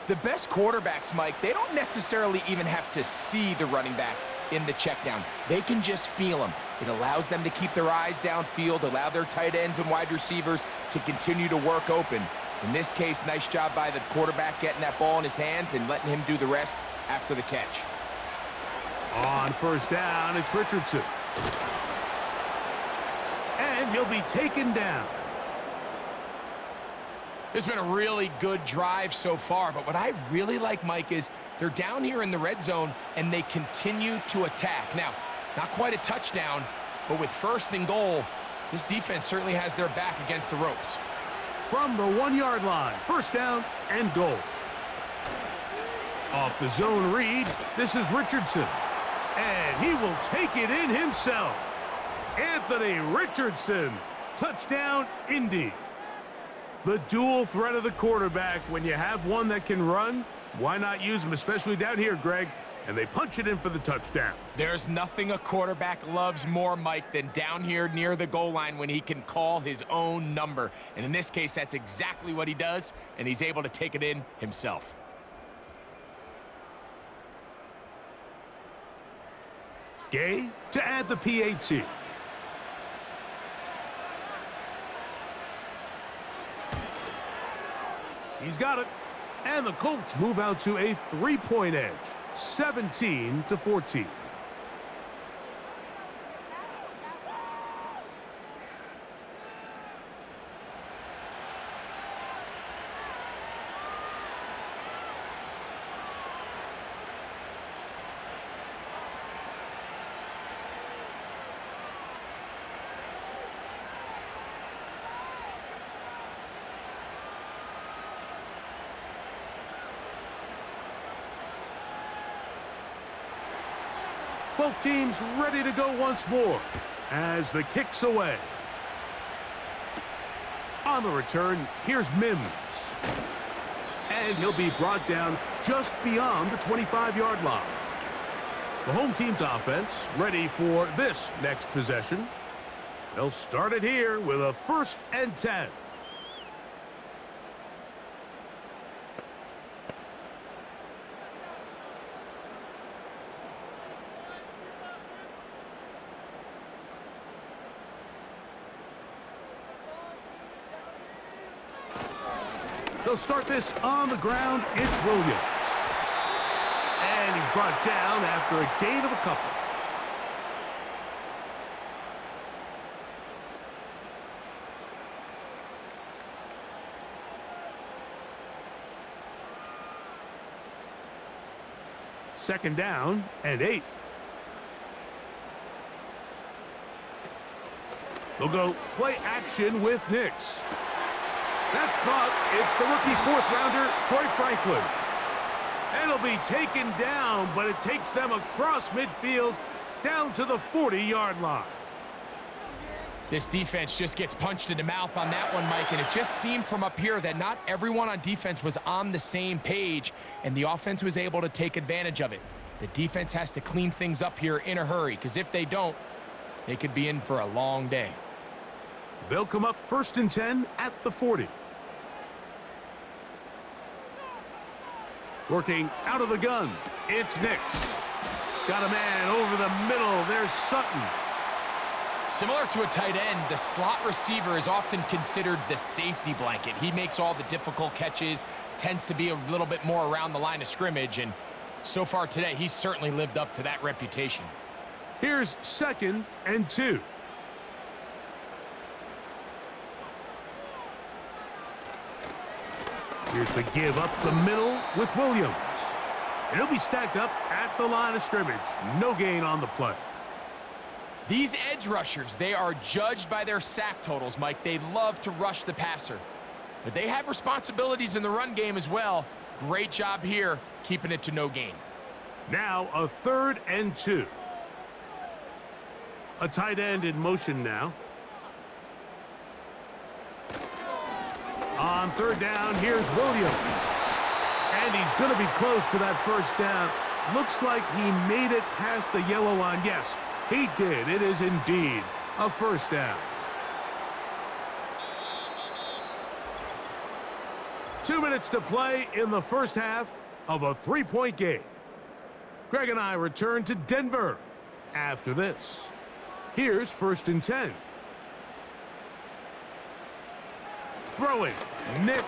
Speaker 3: The best quarterbacks, Mike, they don't necessarily even have to see the running back in the check down. They can just feel him. It allows them to keep their eyes downfield, allow their tight ends and wide receivers to continue to work open. In this case, nice job by the quarterback getting that ball in his hands and letting him do the rest after the catch.
Speaker 2: On 1st down, it's Richardson. And he'll be taken down.
Speaker 3: It's been a really good drive so far, but what I really like, Mike, is they're down here in the red zone, and they continue to attack. Now, not quite a touchdown, but with 1st and goal, this defense certainly has their back against the ropes.
Speaker 2: From the 1-yard line, 1st down and goal. Off the zone read, this is Richardson. And he will take it in himself. Anthony Richardson, touchdown, Indy. The dual threat of the quarterback. When you have one that can run, why not use him, especially down here, Greg? And they punch it in for the touchdown.
Speaker 3: There's nothing a quarterback loves more, Mike, than down here near the goal line when he can call his own number. And in this case, that's exactly what he does, and he's able to take it in himself.
Speaker 2: Gay to add the PAT. He's got it. And the Colts move out to a 3-point edge, 17-14. Both teams ready to go once more as the kick's away. On the return, here's Mims. And he'll be brought down just beyond the 25-yard line. The home team's offense ready for this next possession. They'll start it here with a 1st and 10. They'll start this on the ground. It's Williams. And he's brought down after a gain of a couple. Second down and 8. They'll go play action with Nix. That's caught. It's the rookie fourth-rounder, Troy Franklin. It'll be taken down, but it takes them across midfield down to the 40-yard line.
Speaker 3: This defense just gets punched in the mouth on that one, Mike, and it just seemed from up here that not everyone on defense was on the same page, and the offense was able to take advantage of it. The defense has to clean things up here in a hurry, because if they don't, they could be in for a long day.
Speaker 2: They'll come up 1st and 10 at the 40. Working out of the gun, it's Nix. Got a man over the middle. There's Sutton.
Speaker 3: Similar to a tight end, the slot receiver is often considered the safety blanket. He makes all the difficult catches, tends to be a little bit more around the line of scrimmage, and so far today, he's certainly lived up to that reputation.
Speaker 2: Here's 2nd and 2. Here's the give up the middle with Williams. And he'll be stacked up at the line of scrimmage. No gain on the play.
Speaker 3: These edge rushers, they are judged by their sack totals, Mike. They love to rush the passer. But they have responsibilities in the run game as well. Great job here, keeping it to no gain.
Speaker 2: Now a 3rd and 2. A tight end in motion now. On 3rd down, here's Williams. And he's going to be close to that 1st down. Looks like he made it past the yellow line. Yes, he did. It is indeed a 1st down. 2 minutes to play in the first half of a 3-point game. Greg and I return to Denver after this. Here's 1st and 10. Throwing, Nix.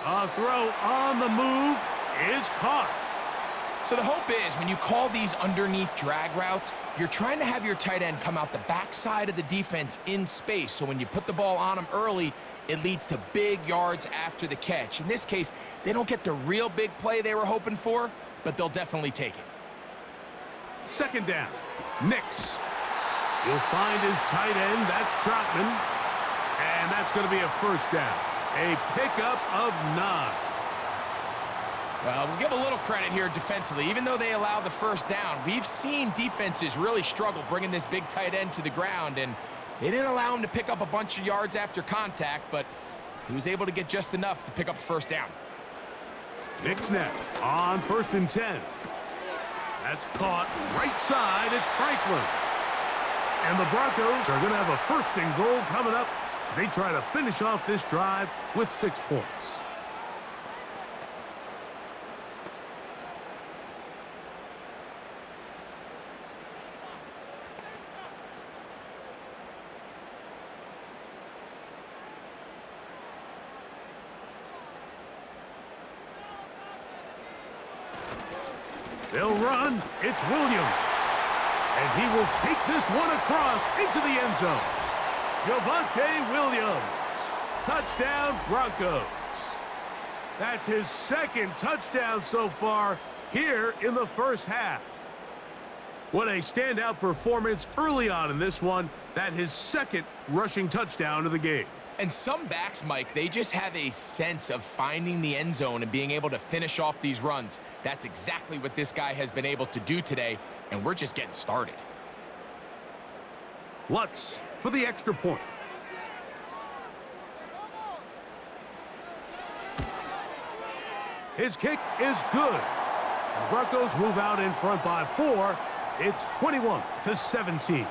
Speaker 2: A throw on the move is caught.
Speaker 3: So the hope is when you call these underneath drag routes, you're trying to have your tight end come out the backside of the defense in space. So when you put the ball on him early, it leads to big yards after the catch. In this case, they don't get the real big play they were hoping for, but they'll definitely take it.
Speaker 2: 2nd down, Nix. He'll find his tight end, that's Troutman. And that's going to be a 1st down. A pickup of 9.
Speaker 3: Well, we'll give a little credit here defensively. Even though they allow the 1st down, we've seen defenses really struggle bringing this big tight end to the ground, and they didn't allow him to pick up a bunch of yards after contact, but he was able to get just enough to pick up the 1st down.
Speaker 2: Nix now on 1st and 10. That's caught right side. It's Franklin. And the Broncos are going to have a 1st and goal coming up. They try to finish off this drive with 6 points. They'll run. It's Williams. And he will take this one across into the end zone. Javonte Williams. Touchdown, Broncos. That's his 2nd touchdown so far here in the first half. What a standout performance early on in this one. That his 2nd rushing touchdown of the game.
Speaker 3: And some backs, Mike, they just have a sense of finding the end zone and being able to finish off these runs. That's exactly what this guy has been able to do today, and we're just getting started.
Speaker 2: Lutz for the extra point. His kick is good. And the Broncos move out in front by 4. It's 21-17.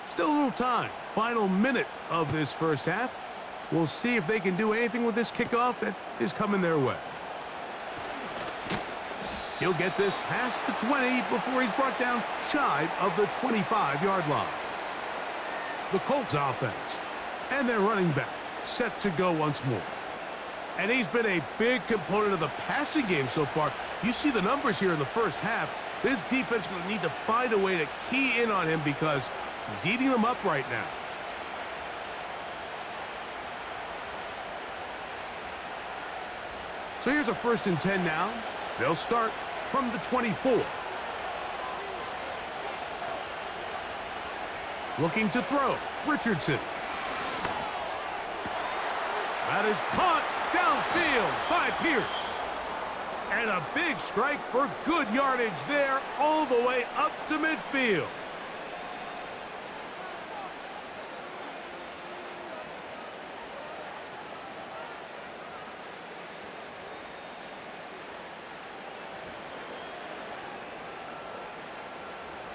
Speaker 2: Still a little time. Final minute of this first half. We'll see if they can do anything with this kickoff that is coming their way. He'll get this past the 20 before he's brought down shy of the 25-yard line. The Colts offense and their running back set to go once more. And he's been a big component of the passing game so far. You see the numbers here in the first half. This defense is going to need to find a way to key in on him because he's eating them up right now. So here's a 1st and 10 now. They'll start from the 24. Looking to throw, Richardson. That is caught downfield by Pierce. And a big strike for good yardage there all the way up to midfield.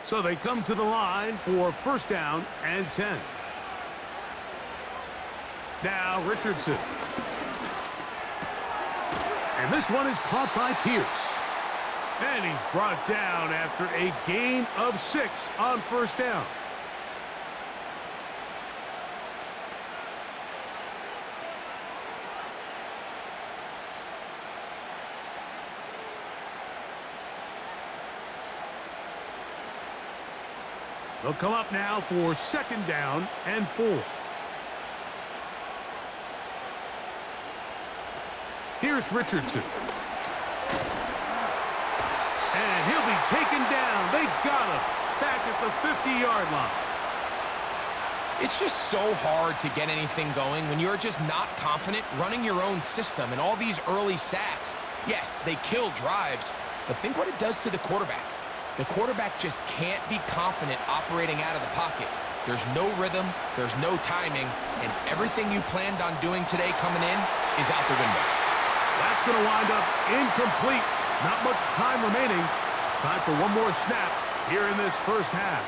Speaker 2: So they come to the line for 1st down and 10. Now Richardson. And this one is caught by Pierce. And he's brought down after a gain of 6 on 1st down. They'll come up now for 2nd down and 4. Here's Richardson. And he'll be taken down. They got him back at the 50-yard line.
Speaker 3: It's just so hard to get anything going when you're just not confident running your own system, and all these early sacks. Yes, they kill drives, but think what it does to the quarterback. The quarterback just can't be confident operating out of the pocket. There's no rhythm, there's no timing, and everything you planned on doing today coming in is out the window.
Speaker 2: That's going to wind up incomplete. Not much time remaining. Time for one more snap here in this first half.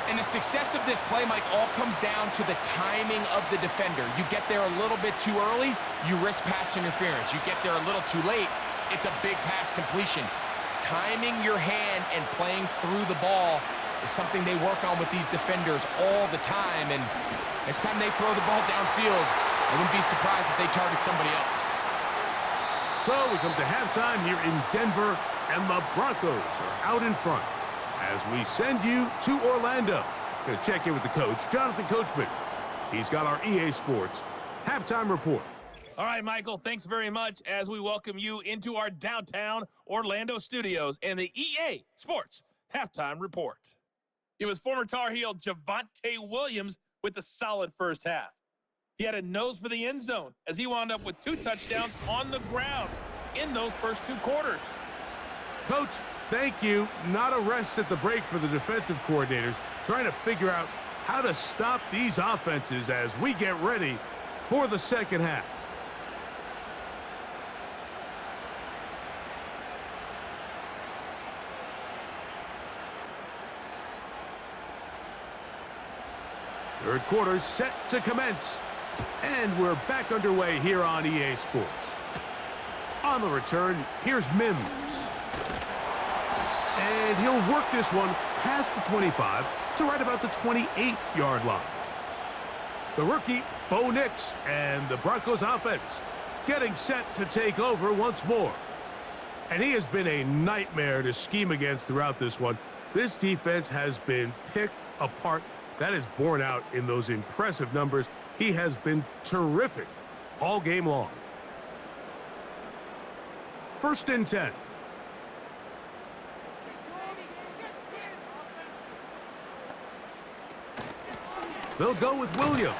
Speaker 3: And the success of this play, Mike, all comes down to the timing of the defender. You get there a little bit too early, you risk pass interference. You get there a little too late, it's a big pass completion. Timing your hand and playing through the ball is something they work on with these defenders all the time. And next time they throw the ball downfield, I wouldn't be surprised if they target somebody else.
Speaker 2: So we come to halftime here in Denver, and the Broncos are out in front as we send you to Orlando. Going to check in with the coach, Jonathan Coachman. He's got our EA Sports halftime report.
Speaker 4: All right, Michael, thanks very much as we welcome you into our downtown Orlando studios and the EA Sports halftime report. It was former Tar Heel Javonte Williams with a solid first half. He had a nose for the end zone as he wound up with 2 touchdowns on the ground in those first 2 quarters.
Speaker 2: Coach, thank you. Not a rest at the break for the defensive coordinators, trying to figure out how to stop these offenses as we get ready for the second half. Third quarter set to commence. And we're back underway here on EA Sports. On the return, here's Mims. And he'll work this one past the 25 to right about the 28-yard line. The rookie, Bo Nix, and the Broncos offense getting set to take over once more. And he has been a nightmare to scheme against throughout this one. This defense has been picked apart. That is borne out in those impressive numbers. He has been terrific all game long. 1st and 10. They'll go with Williams.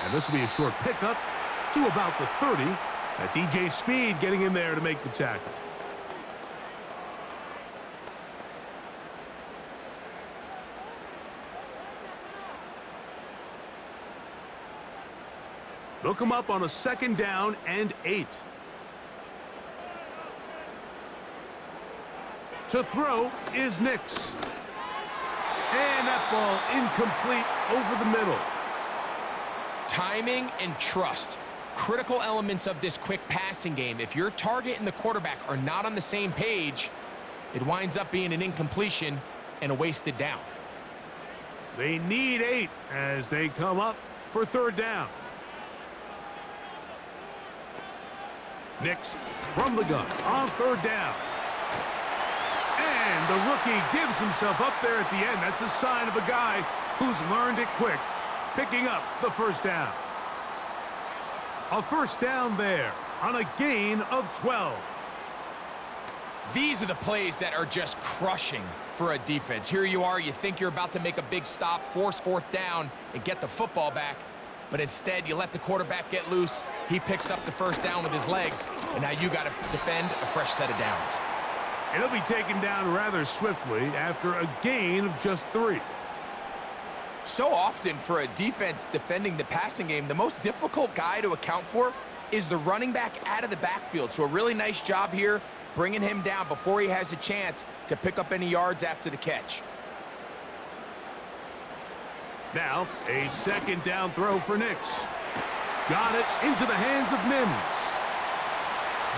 Speaker 2: And this will be a short pickup to about the 30. That's E.J. Speed getting in there to make the tackle. They'll come up on a 2nd down and 8. To throw is Nix. And that ball incomplete over the middle.
Speaker 3: Timing and trust. Critical elements of this quick passing game. If your target and the quarterback are not on the same page, it winds up being an incompletion and a wasted down.
Speaker 2: They need 8 as they come up for third down. Nix from the gun on third down. And the rookie gives himself up there at the end. That's a sign of a guy who's learned it quick, picking up the first down. A first down there on a gain of 12.
Speaker 3: These are the plays that are just crushing for a defense. Here you are, you think you're about to make a big stop, force fourth down, and get the football back. But instead, you let the quarterback get loose. He picks up the first down with his legs, and now you got to defend a fresh set of downs.
Speaker 2: It'll be taken down rather swiftly after a gain of just 3.
Speaker 3: So often for a defense defending the passing game, the most difficult guy to account for is the running back out of the backfield. So a really nice job here, bringing him down before he has a chance to pick up any yards after the catch.
Speaker 2: Now, a second down throw for Nix. Got it into the hands of Mims.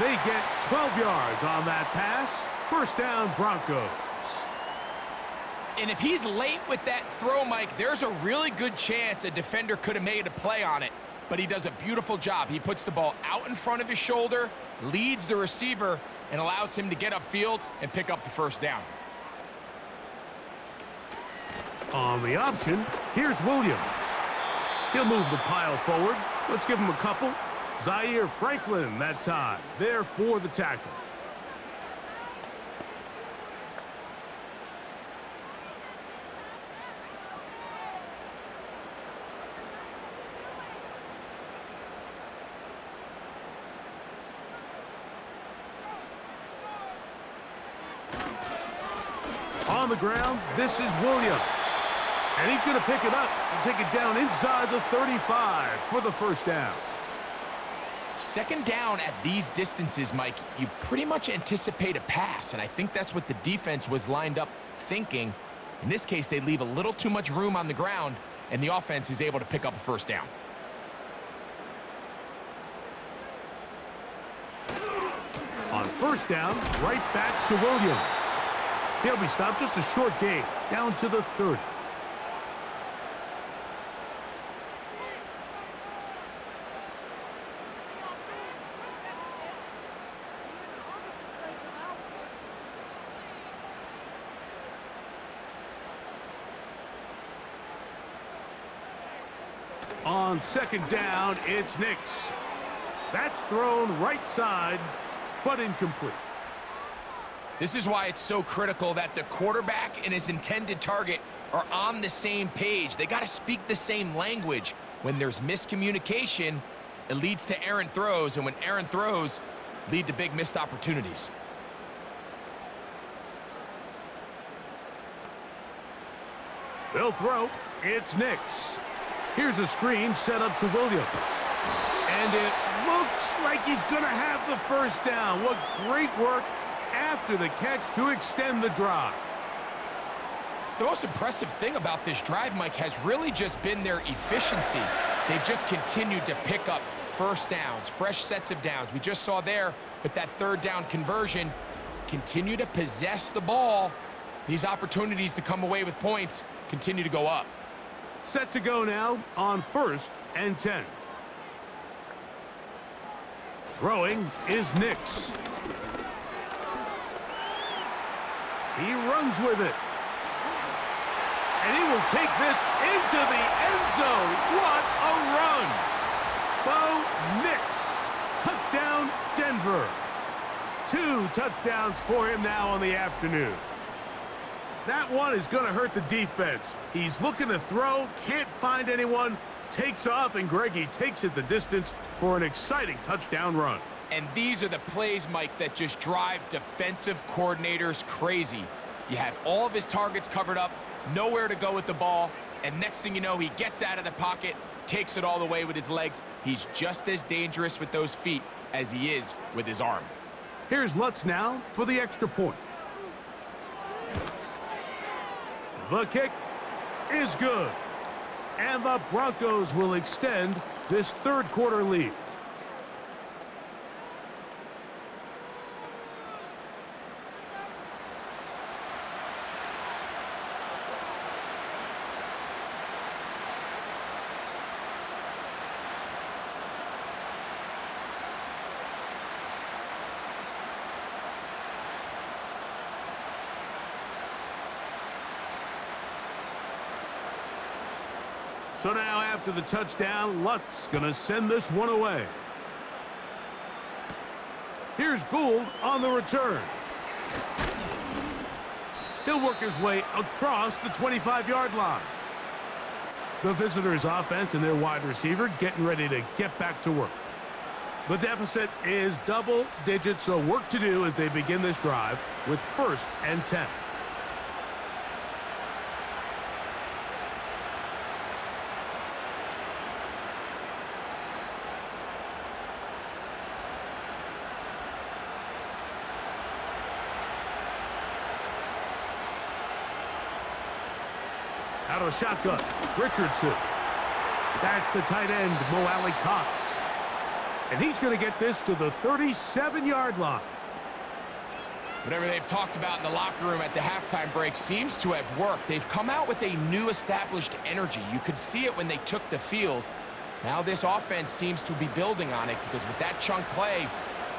Speaker 2: They get 12 yards on that pass. First down, Broncos.
Speaker 3: And if he's late with that throw, Mike, there's a really good chance a defender could have made a play on it. But he does a beautiful job. He puts the ball out in front of his shoulder, leads the receiver, and allows him to get upfield and pick up the first down.
Speaker 2: On the option, here's Williams. He'll move the pile forward. Let's give him a couple. Zaire Franklin that time, there for the tackle. On the ground, this is Williams. And he's going to pick it up and take it down inside the 35 for the first down.
Speaker 3: Second down at these distances, Mike, you pretty much anticipate a pass, and I think that's what the defense was lined up thinking. In this case, they leave a little too much room on the ground, and the offense is able to pick up a first down.
Speaker 2: On first down, right back to Williams. He'll be stopped, just a short gain, down to the 30. On second down, it's Nix. That's thrown right side, but incomplete.
Speaker 3: This is why it's so critical that the quarterback and his intended target are on the same page. They got to speak the same language. When there's miscommunication, it leads to errant throws, and when errant throws lead to big missed opportunities.
Speaker 2: They'll throw. It's Nix. Here's a screen set up to Williams. And it looks like he's going to have the first down. What great work after the catch to extend the drive.
Speaker 3: The most impressive thing about this drive, Mike, has really just been their efficiency. They've just continued to pick up first downs, fresh sets of downs. We just saw there with that third down conversion, continue to possess the ball. These opportunities to come away with points continue to go up.
Speaker 2: Set to go now on 1st and 10. Throwing is Nix. He runs with it. And he will take this into the end zone. What a run. Bo Nix. Touchdown, Denver. 2 touchdowns for him now on the afternoon. That one is going to hurt the defense. He's looking to throw, can't find anyone, takes off, and Greggy takes it the distance for an exciting touchdown run.
Speaker 3: And these are the plays, Mike, that just drive defensive coordinators crazy. You had all of his targets covered up, nowhere to go with the ball, and next thing you know, he gets out of the pocket, takes it all the way with his legs. He's just as dangerous with those feet as he is with his arm.
Speaker 2: Here's Lutz now for the extra point. The kick is good. And the Broncos will extend this third quarter lead. So now after the touchdown, Lutz's going to send this one away. Here's Gould on the return. He'll work his way across the 25-yard line. The visitors' offense and their wide receiver getting ready to get back to work. The deficit is double digits, so work to do as they begin this drive with 1st and 10. Out of the shotgun, Richardson. That's the tight end, Mo Alley-Cox. And he's going to get this to the 37-yard line.
Speaker 3: Whatever they've talked about in the locker room at the halftime break seems to have worked. They've come out with a new established energy. You could see it when they took the field. Now this offense seems to be building on it because with that chunk play,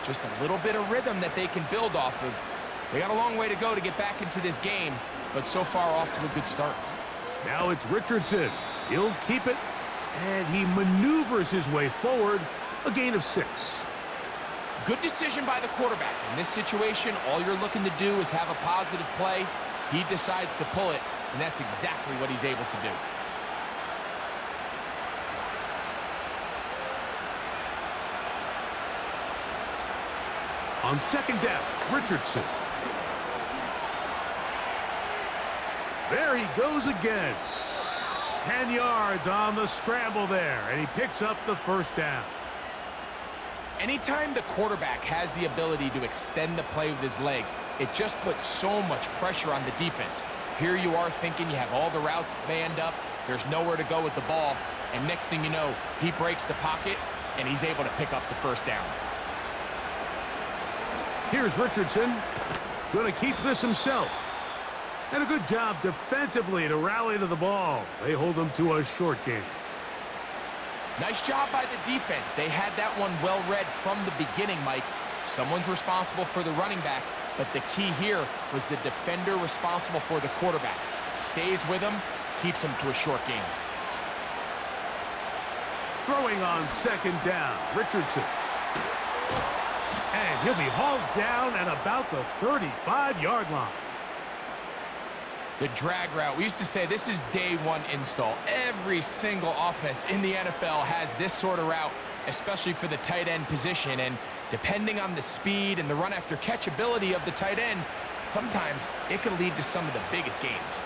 Speaker 3: just a little bit of rhythm that they can build off of. They got a long way to go to get back into this game, but so far off to a good start.
Speaker 2: Now it's Richardson. He'll keep it, and he maneuvers his way forward, a gain of 6.
Speaker 3: Good decision by the quarterback. In this situation, all you're looking to do is have a positive play. He decides to pull it, and that's exactly what he's able to do.
Speaker 2: On 2nd down, Richardson. There he goes again. 10 yards on the scramble there, and he picks up the 1st down.
Speaker 3: Anytime the quarterback has the ability to extend the play with his legs, it just puts so much pressure on the defense. Here you are thinking you have all the routes manned up, there's nowhere to go with the ball, and next thing you know, he breaks the pocket, and he's able to pick up the 1st down.
Speaker 2: Here's Richardson, going to keep this himself. And a good job defensively to rally to the ball. They hold them to a short game.
Speaker 3: Nice job by the defense. They had that one well read from the beginning, Mike. Someone's responsible for the running back, but the key here was the defender responsible for the quarterback. Stays with him, keeps him to a short game.
Speaker 2: Throwing on 2nd down, Richardson. And he'll be hauled down at about the 35-yard line.
Speaker 3: The drag route. We used to say this is day one install. Every single offense in the NFL has this sort of route, especially for the tight end position. And depending on the speed and the run after catch ability of the tight end, sometimes it can lead to some of the biggest gains.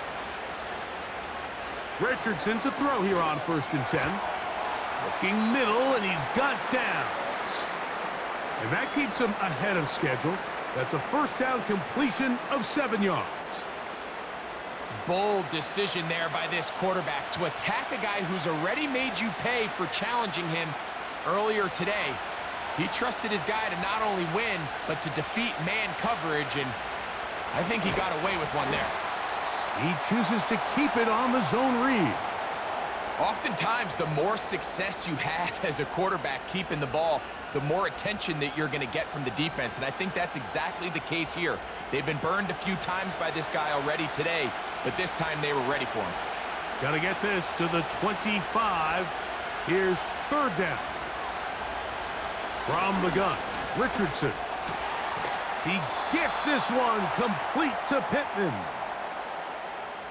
Speaker 2: Richardson to throw here on 1st and 10. Looking middle, and he's got downs. And that keeps him ahead of schedule. That's a 1st down completion of 7 yards.
Speaker 3: Bold decision there by this quarterback to attack a guy who's already made you pay for challenging him earlier today. He trusted his guy to not only win, but to defeat man coverage, and I think he got away with one there.
Speaker 2: He chooses to keep it on the zone read.
Speaker 3: Oftentimes, the more success you have as a quarterback keeping the ball, the more attention that you're going to get from the defense, and I think that's exactly the case here. They've been burned a few times by this guy already today, but this time they were ready for him.
Speaker 2: Got to get this to the 25. Here's 3rd down. From the gun, Richardson. He gets this one complete to Pittman.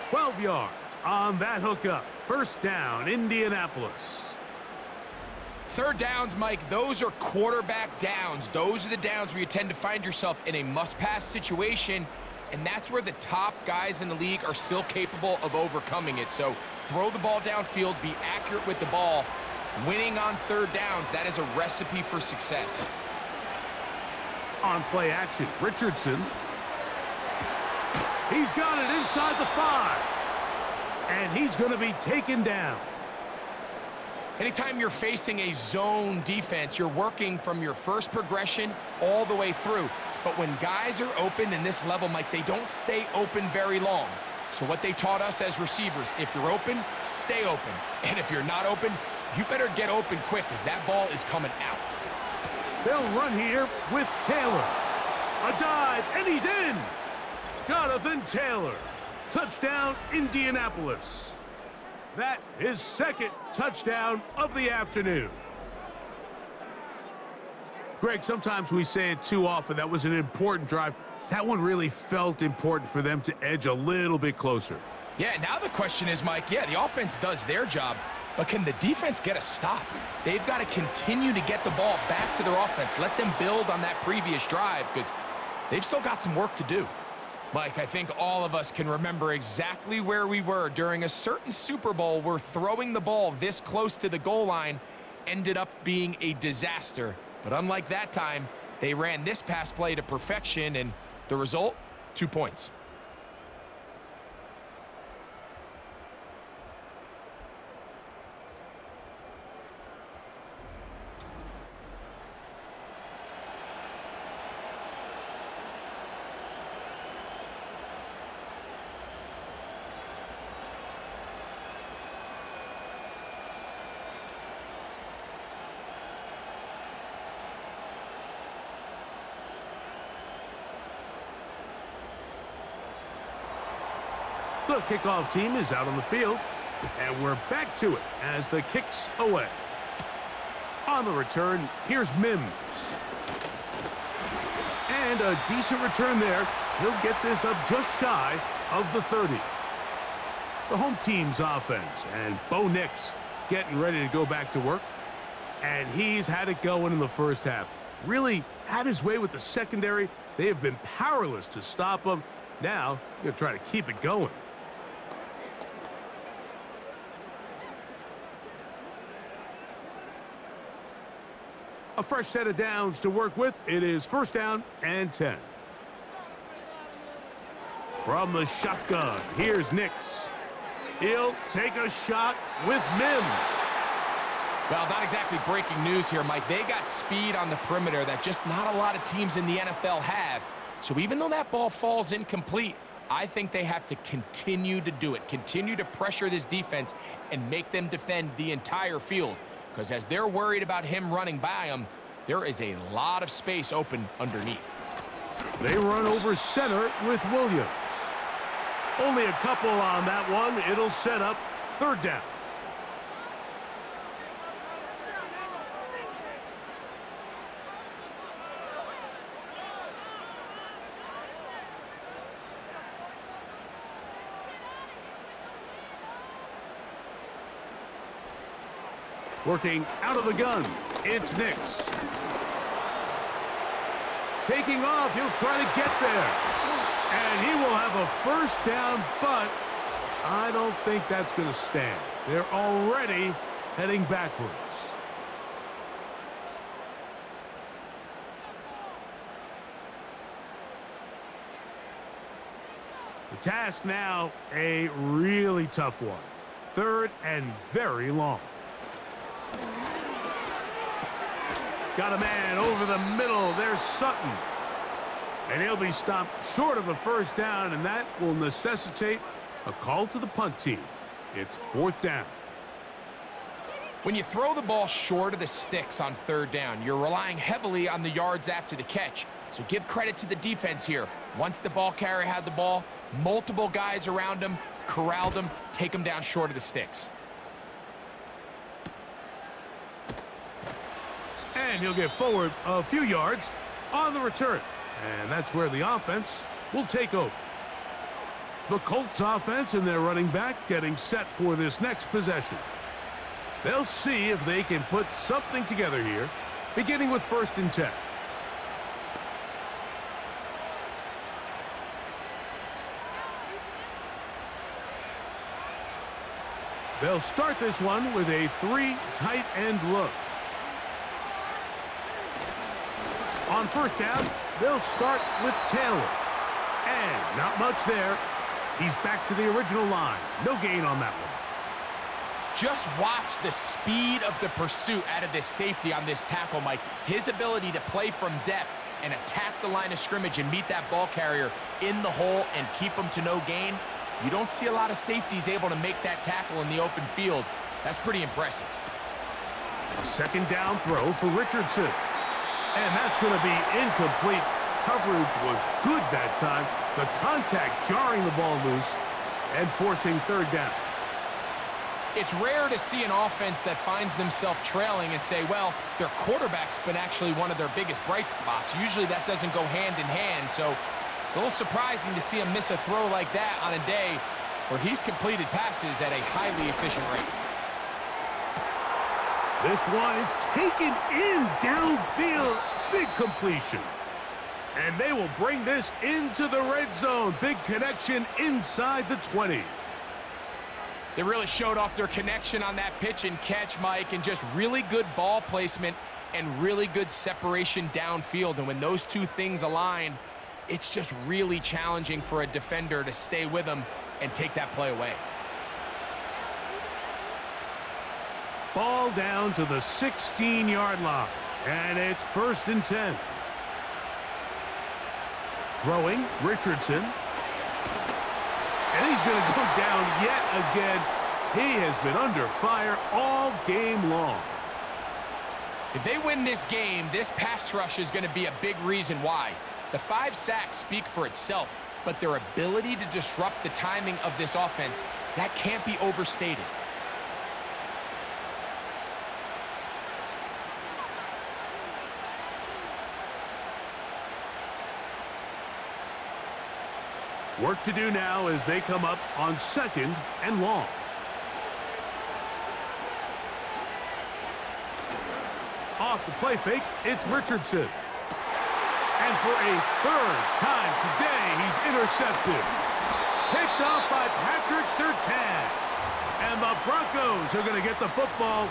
Speaker 2: 12 yards on that hookup. 1st down, Indianapolis.
Speaker 3: 3rd downs, Mike, those are quarterback downs. Those are the downs where you tend to find yourself in a must-pass situation, and that's where the top guys in the league are still capable of overcoming it. So throw the ball downfield, be accurate with the ball. Winning on 3rd downs, that is a recipe for success.
Speaker 2: On play action, Richardson. He's got it inside the 5. And he's going to be taken down.
Speaker 3: Anytime you're facing a zone defense, you're working from your first progression all the way through. But when guys are open in this level, Mike, they don't stay open very long. So what they taught us as receivers, if you're open, stay open. And if you're not open, you better get open quick because that ball is coming out.
Speaker 2: They'll run here with Taylor. A dive, and he's in! Jonathan Taylor. Touchdown, Indianapolis. That is second touchdown of the afternoon. Greg, sometimes we say it too often. That was an important drive. That one really felt important for them to edge a little bit closer.
Speaker 3: Yeah, now the question is, Mike, yeah, the offense does their job, but can the defense get a stop? They've got to continue to get the ball back to their offense. Let them build on that previous drive because they've still got some work to do. Mike, I think all of us can remember exactly where we were during a certain Super Bowl where throwing the ball this close to the goal line ended up being a disaster. But unlike that time, they ran this pass play to perfection, and the result, 2 points.
Speaker 2: The kickoff team is out on the field, and we're back to it as the kick's away. On the return, here's Mims. And a decent return there. He'll get this up just shy of the 30. The home team's offense, and Bo Nix getting ready to go back to work. And he's had it going in the first half. Really had his way with the secondary. They have been powerless to stop him. Now, he'll try to keep it going. A fresh set of downs to work with. It is first down and 10. From the shotgun, here's Nix. He'll take a shot with Mims.
Speaker 3: Well, not exactly breaking news here, Mike. They got speed on the perimeter that just not a lot of teams in the NFL have. So even though that ball falls incomplete, I think they have to continue to do it. Continue to pressure this defense and make them defend the entire field. Because as they're worried about him running by them, there is a lot of space open underneath.
Speaker 2: They run over center with Williams. Only a couple on that one. It'll set up third down. Working out of the gun, it's Nix. Taking off, he'll try to get there. And he will have a first down, but I don't think that's going to stand. They're already heading backwards. The task now, a really tough one. Third and very long. Got a man over the middle. There's Sutton. And he'll be stopped short of a first down, and that will necessitate a call to the punt team. It's fourth down.
Speaker 3: When you throw the ball short of the sticks on third down, you're relying heavily on the yards after the catch. So give credit to the defense here. Once the ball carrier had the ball, multiple guys around him, corralled him, take him down short of the sticks.
Speaker 2: And he'll get forward a few yards on the return. And that's where the offense will take over. The Colts offense and their running back getting set for this next possession. They'll see if they can put something together here, beginning with first and 10. They'll start this one with a 3 tight end look. On first down, they'll start with Taylor. And not much there. He's back to the original line. No gain on that one.
Speaker 3: Just watch the speed of the pursuit out of this safety on this tackle, Mike. His ability to play from depth and attack the line of scrimmage and meet that ball carrier in the hole and keep him to no gain. You don't see a lot of safeties able to make that tackle in the open field. That's pretty impressive.
Speaker 2: A second down throw for Richardson. And that's going to be incomplete. Coverage was good that time. The contact jarring the ball loose and forcing third down.
Speaker 3: It's rare to see an offense that finds themselves trailing and say, well, their quarterback's been actually one of their biggest bright spots. Usually that doesn't go hand in hand, so it's a little surprising to see him miss a throw like that on a day where he's completed passes at a highly efficient rate.
Speaker 2: This one is taken in downfield. Big completion. And they will bring this into the red zone. Big connection inside the 20.
Speaker 3: They really showed off their connection on that pitch and catch, Mike, and just really good ball placement and really good separation downfield. And when those two things align, it's just really challenging for a defender to stay with them and take that play away.
Speaker 2: Ball down to the 16-yard line, and it's 1st and 10. Throwing, Richardson. And he's going to go down yet again. He has been under fire all game long.
Speaker 3: If they win this game, this pass rush is going to be a big reason why. The 5 sacks speak for itself, but their ability to disrupt the timing of this offense, that can't be overstated.
Speaker 2: Work to do now as they come up on 2nd and long. Off the play fake, it's Richardson. And for a 3rd time today, he's intercepted. Picked off by Patrick Surtain. And the Broncos are going to get the football,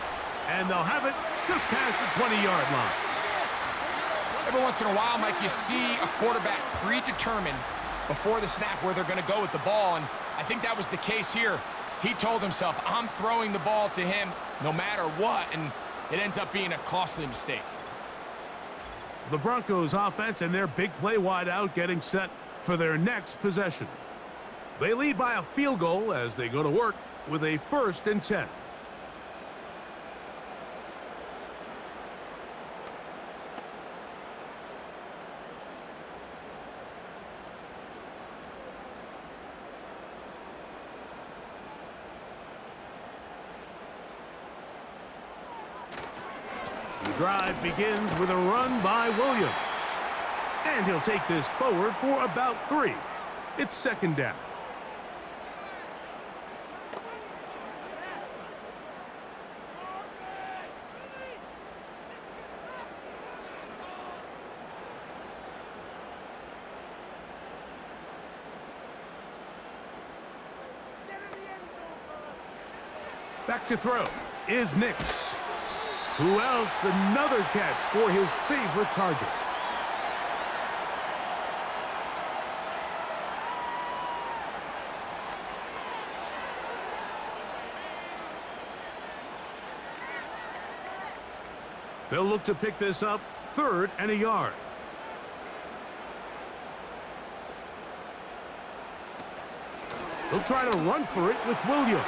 Speaker 2: and they'll have it just past the 20-yard line.
Speaker 3: Every once in a while, Mike, you see a quarterback predetermined before the snap where they're going to go with the ball, and I think that was the case here. He told himself, I'm throwing the ball to him no matter what, and it ends up being a costly mistake.
Speaker 2: The Broncos offense and their big play wide out getting set for their next possession. They lead by a field goal as they go to work with a 1st and 10. The drive begins with a run by Williams. And he'll take this forward for about 3. It's 2nd down. Back to throw is Nix. Who else? Another catch for his favorite target. They'll look to pick this up, 3rd and a yard. They'll try to run for it with Williams.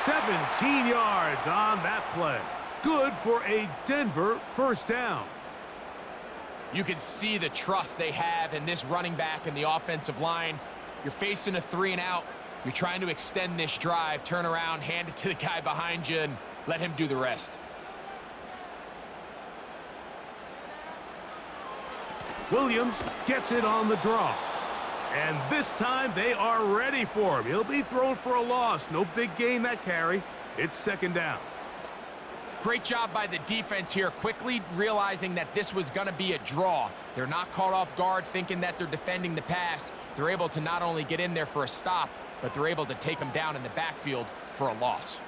Speaker 2: 17 yards on that play. Good for a Denver 1st down.
Speaker 3: You can see the trust they have in this running back and the offensive line. You're facing a 3 and out. You're trying to extend this drive, turn around, hand it to the guy behind you, and let him do the rest.
Speaker 2: Williams gets it on the draw. And this time they are ready for him. He'll be thrown for a loss. No big gain that carry. It's 2nd down.
Speaker 3: Great job by the defense here, quickly realizing that this was going to be a draw. They're not caught off guard thinking that they're defending the pass. They're able to not only get in there for a stop, but they're able to take him down in the backfield for a loss.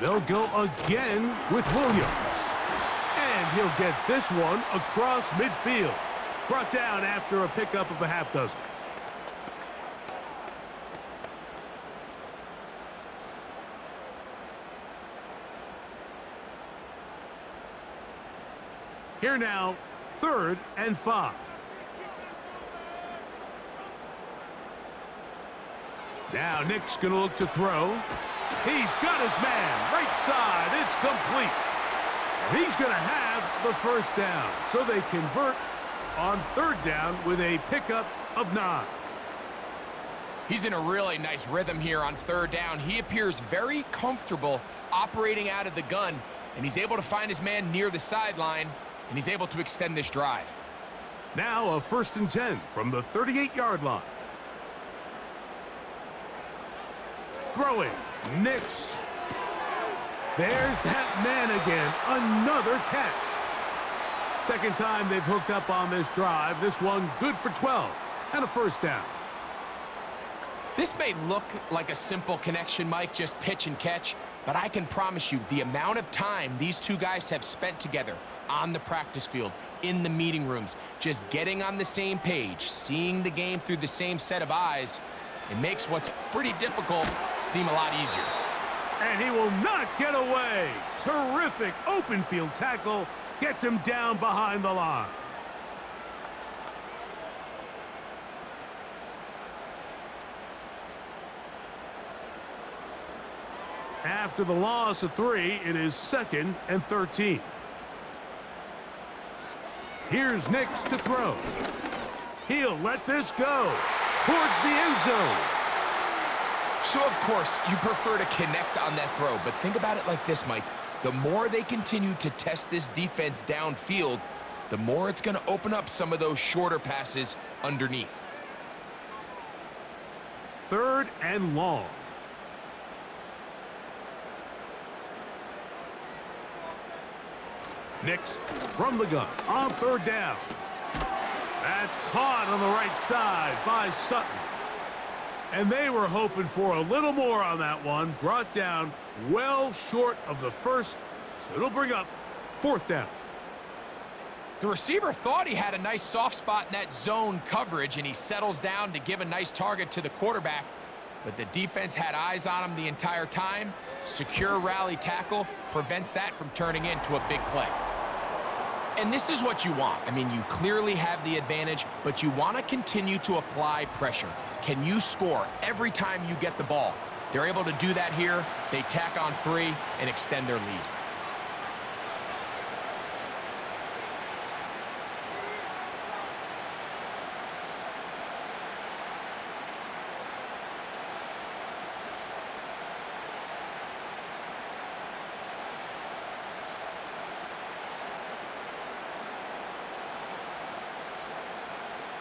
Speaker 2: They'll go again with Williams. And he'll get this one across midfield. Brought down after a pickup of a half dozen. Here now, 3rd and 5. Now Nick's going to look to throw. He's got his man. Right side. It's complete. And he's going to have the first down. So they convert on 3rd down with a pickup of 9.
Speaker 3: He's in a really nice rhythm here on 3rd down. He appears very comfortable operating out of the gun, and he's able to find his man near the sideline, and he's able to extend this drive.
Speaker 2: Now a 1st and 10 from the 38-yard line. Throwing, Nix. There's that man again, another catch. Second time they've hooked up on this drive. This one good for 12 and a 1st down.
Speaker 3: This may look like a simple connection, Mike, just pitch and catch, but I can promise you the amount of time these two guys have spent together on the practice field, in the meeting rooms, just getting on the same page, seeing the game through the same set of eyes, it makes what's pretty difficult seem a lot easier.
Speaker 2: And he will not get away. Terrific open field tackle. Gets him down behind the line. After the loss of 3, it is 2nd and 13. Here's Nix to throw. He'll let this go towards the end zone.
Speaker 3: So, of course, you prefer to connect on that throw, but think about it like this, Mike. The more they continue to test this defense downfield, the more it's going to open up some of those shorter passes underneath.
Speaker 2: 3rd and long. Nix from the gun on 3rd down. That's caught on the right side by Sutton. And they were hoping for a little more on that one. Brought down well short of the 1st, so it'll bring up 4th down.
Speaker 3: The receiver thought he had a nice soft spot in that zone coverage, and he settles down to give a nice target to the quarterback. But the defense had eyes on him the entire time. Secure rally tackle prevents that from turning into a big play. And this is what you want. I mean, you clearly have the advantage, but you want to continue to apply pressure. Can you score every time you get the ball? They're able to do that here. They tack on 3 and extend their lead.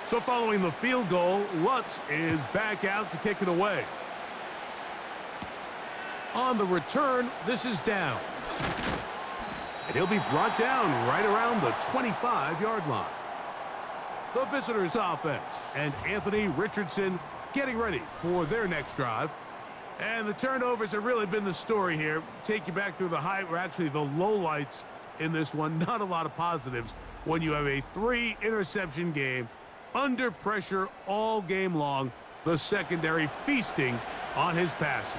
Speaker 2: So following the field goal, Lutz is back out to kick it away. On the return, this is down. And he'll be brought down right around the 25-yard line. The visitors' offense and Anthony Richardson getting ready for their next drive. And the turnovers have really been the story here. Take you back through the actually the lowlights in this one. Not a lot of positives when you have a 3-interception game. Under pressure all game long, the secondary feasting on his passes.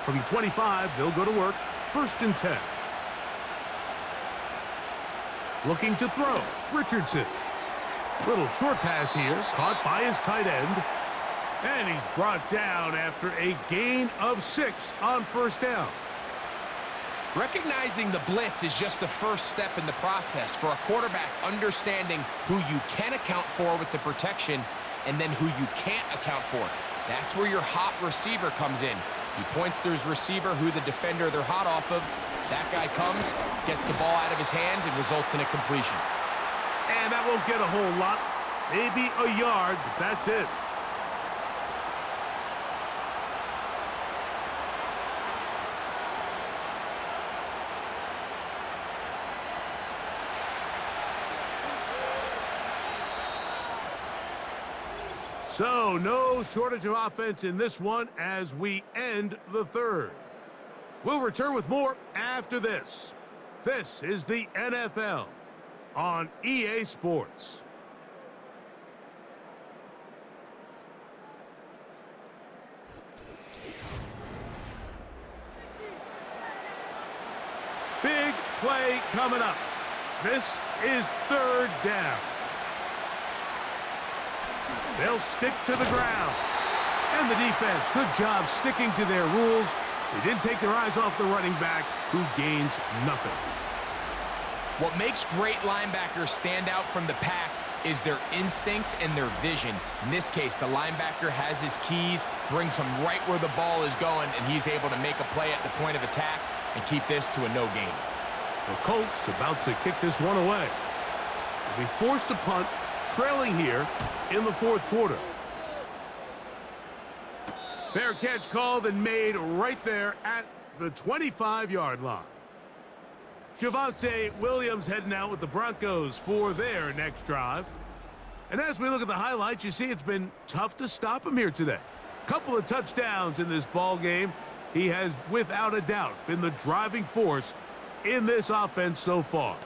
Speaker 2: From the 25, they'll go to work. 1st and 10. Looking to throw, Richardson. Little short pass here, caught by his tight end. And he's brought down after a gain of 6 on 1st down.
Speaker 3: Recognizing the blitz is just the first step in the process for a quarterback understanding who you can account for with the protection and then who you can't account for. That's where your hot receiver comes in. He points to his receiver who the defender they're hot off of. That guy comes, gets the ball out of his hand, and results in a completion.
Speaker 2: And that won't get a whole lot. Maybe a yard, but that's it. So, no shortage of offense in this one as we end the third. We'll return with more after this. This is the NFL on EA Sports. Big play coming up. This is third down. They'll stick to the ground. And the defense, good job sticking to their rules. They didn't take their eyes off the running back, who gains nothing.
Speaker 3: What makes great linebackers stand out from the pack is their instincts and their vision. In this case, the linebacker has his keys, brings him right where the ball is going, and he's able to make a play at the point of attack and keep this to a no gain.
Speaker 2: The Colts about to kick this one away. They'll be forced to punt, trailing here in the fourth quarter. Fair catch called and made right there at the 25-yard line. Javonte Williams heading out with the Broncos for their next drive. And as we look at the highlights, you see it's been tough to stop him here today. Couple of touchdowns in this ball game. He has, without a doubt, been the driving force in this offense so far.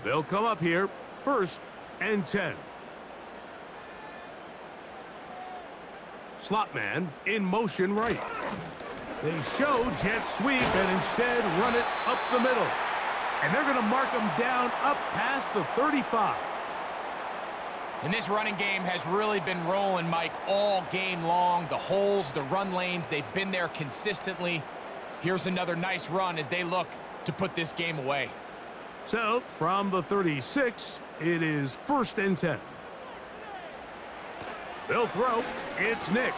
Speaker 2: They'll come up here, 1st and 10. Slot man in motion right. They show jet sweep and instead run it up the middle. And they're going to mark him down up past the 35.
Speaker 3: And this running game has really been rolling, Mike, all game long. The holes, the run lanes, they've been there consistently. Here's another nice run as they look to put this game away.
Speaker 2: So, from the 36, it is 1st and 10. They'll throw. It's Nix.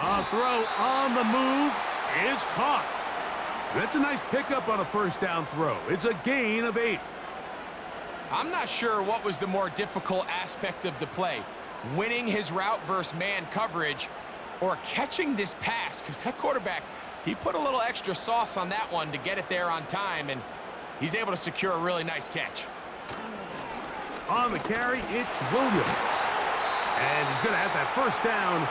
Speaker 2: A throw on the move is caught. That's a nice pickup on a first down throw. It's a gain of 8.
Speaker 3: I'm not sure what was the more difficult aspect of the play, winning his route versus man coverage or catching this pass, because that quarterback, he put a little extra sauce on that one to get it there on time, and he's able to secure a really nice catch.
Speaker 2: On the carry, it's Williams. And he's going to have that first down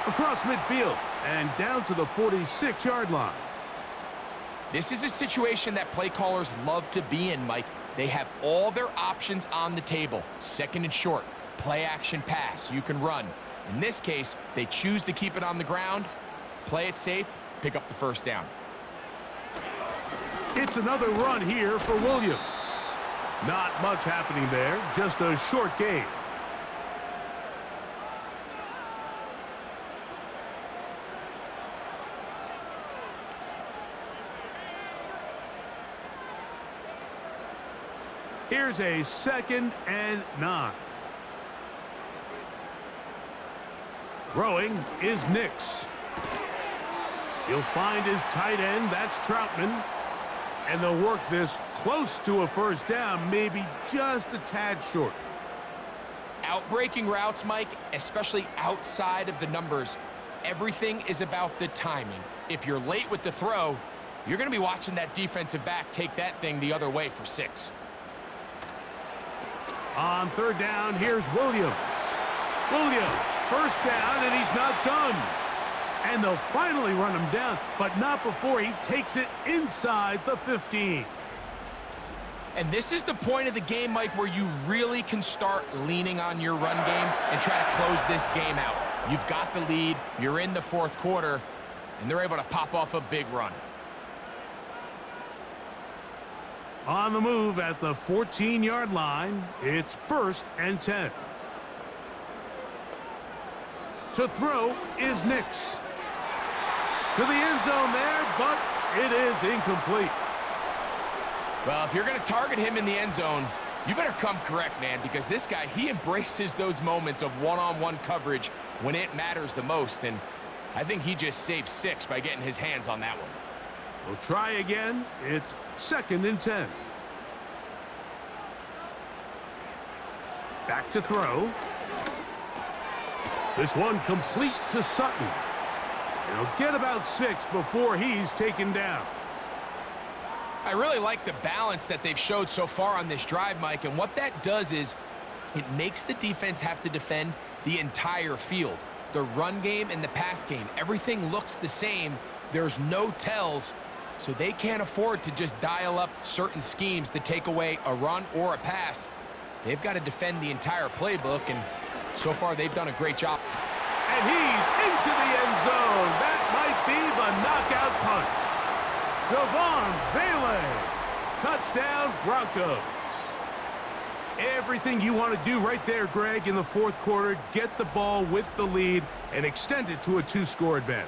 Speaker 2: across midfield and down to the 46-yard line.
Speaker 3: This is a situation that play callers love to be in, Mike. They have all their options on the table. 2nd and short, play action pass, you can run. In this case, they choose to keep it on the ground, play it safe, pick up the first down.
Speaker 2: It's another run here for Williams. Not much happening there, just a short gain. Here's a 2nd and 9. Throwing is Nix. He'll find his tight end, that's Troutman. And they'll work this close to a first down, maybe just a tad short.
Speaker 3: Outbreaking routes, Mike, especially outside of the numbers, everything is about the timing. If you're late with the throw, you're going to be watching that defensive back take that thing the other way for 6.
Speaker 2: On 3rd down, here's Williams. Williams, first down, and he's not done. And they'll finally run him down, but not before he takes it inside the 15.
Speaker 3: And this is the point of the game, Mike, where you really can start leaning on your run game and try to close this game out. You've got the lead, you're in the 4th quarter, and they're able to pop off a big run.
Speaker 2: On the move at the 14-yard line, it's 1st and 10. To throw is Nix. To the end zone there, but it is incomplete.
Speaker 3: Well, if you're going to target him in the end zone, you better come correct, man, because this guy, he embraces those moments of one-on-one coverage when it matters the most, and I think he just saved 6 by getting his hands on that one.
Speaker 2: We'll try again. It's 2nd and 10. Back to throw. This one complete to Sutton. And he'll get about 6 before he's taken down.
Speaker 3: I really like the balance that they've showed so far on this drive, Mike, and what that does is it makes the defense have to defend the entire field. The run game and the pass game, everything looks the same. There's no tells, so they can't afford to just dial up certain schemes to take away a run or a pass. They've got to defend the entire playbook, and so far they've done a great job.
Speaker 2: And he's into the end zone. That might be the knockout punch. Devon Vele. Touchdown, Broncos. Everything you want to do right there, Greg, in the fourth quarter, get the ball with the lead and extend it to a 2-score advantage.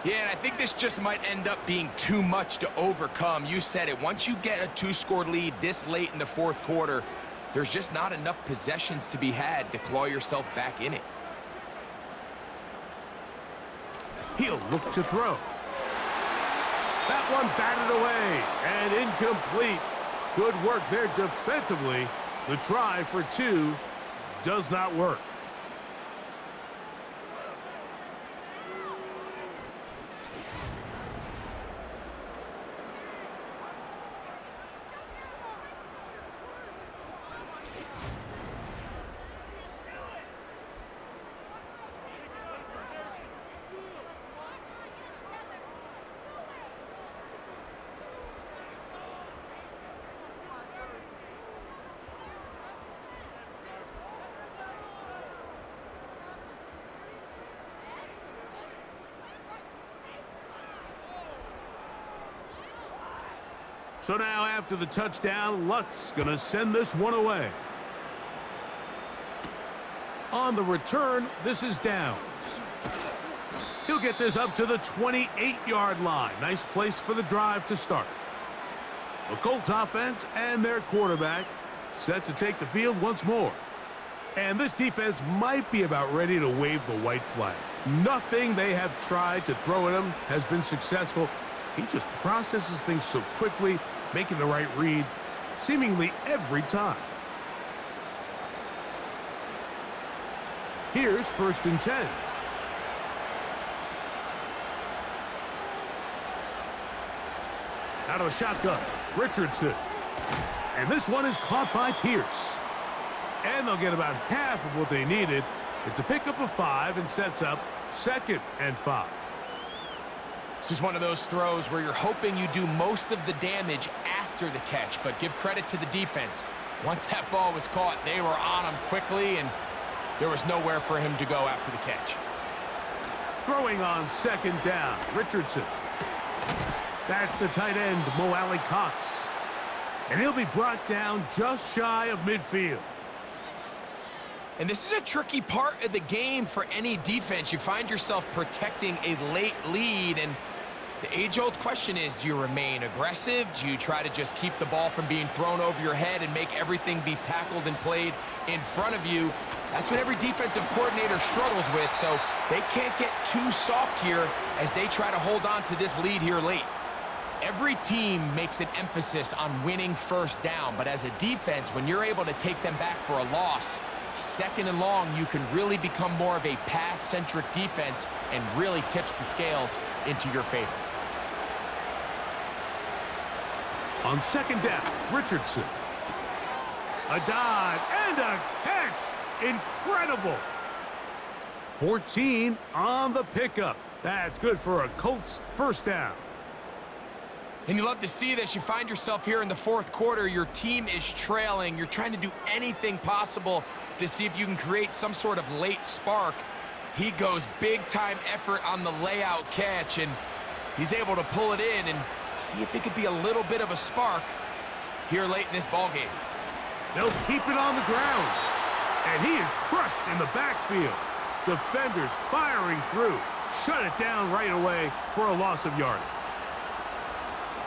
Speaker 3: Yeah, and I think this just might end up being too much to overcome. You said it. Once you get a 2-score lead this late in the fourth quarter, there's just not enough possessions to be had to claw yourself back in it.
Speaker 2: He'll look to throw. That one batted away and incomplete. Good work there defensively. The try for 2 does not work. So now after the touchdown, Luck's going to send this one away. On the return, this is Downs. He'll get this up to the 28-yard line. Nice place for the drive to start. The Colts offense and their quarterback set to take the field once more. And this defense might be about ready to wave the white flag. Nothing they have tried to throw at him has been successful. He just processes things so quickly, making the right read seemingly every time. Here's 1st and 10. Out of the shotgun, Richardson. And this one is caught by Pierce. And they'll get about half of what they needed. It's a pickup of 5 and sets up 2nd and 5.
Speaker 3: This is one of those throws where you're hoping you do most of the damage after the catch, but give credit to the defense. Once that ball was caught, they were on him quickly, and there was nowhere for him to go after the catch.
Speaker 2: Throwing on 2nd down, Richardson. That's the tight end, Mo Alley-Cox. And he'll be brought down just shy of midfield.
Speaker 3: And this is a tricky part of the game for any defense. You find yourself protecting a late lead, and the age-old question is, do you remain aggressive? Do you try to just keep the ball from being thrown over your head and make everything be tackled and played in front of you? That's what every defensive coordinator struggles with, so they can't get too soft here as they try to hold on to this lead here late. Every team makes an emphasis on winning first down, but as a defense, when you're able to take them back for a loss, 2nd and long, you can really become more of a pass-centric defense and really tips the scales into your favor.
Speaker 2: On 2nd down, Richardson. A dive and a catch. Incredible. 14 on the pickup. That's good for a Colts 1st down.
Speaker 3: And you love to see this. You find yourself here in the fourth quarter. Your team is trailing. You're trying to do anything possible to see if you can create some sort of late spark. He goes big-time effort on the layout catch, and he's able to pull it in and see if it could be a little bit of a spark here late in this ballgame.
Speaker 2: They'll keep it on the ground. And he is crushed in the backfield. Defenders firing through. Shut it down right away for a loss of yardage.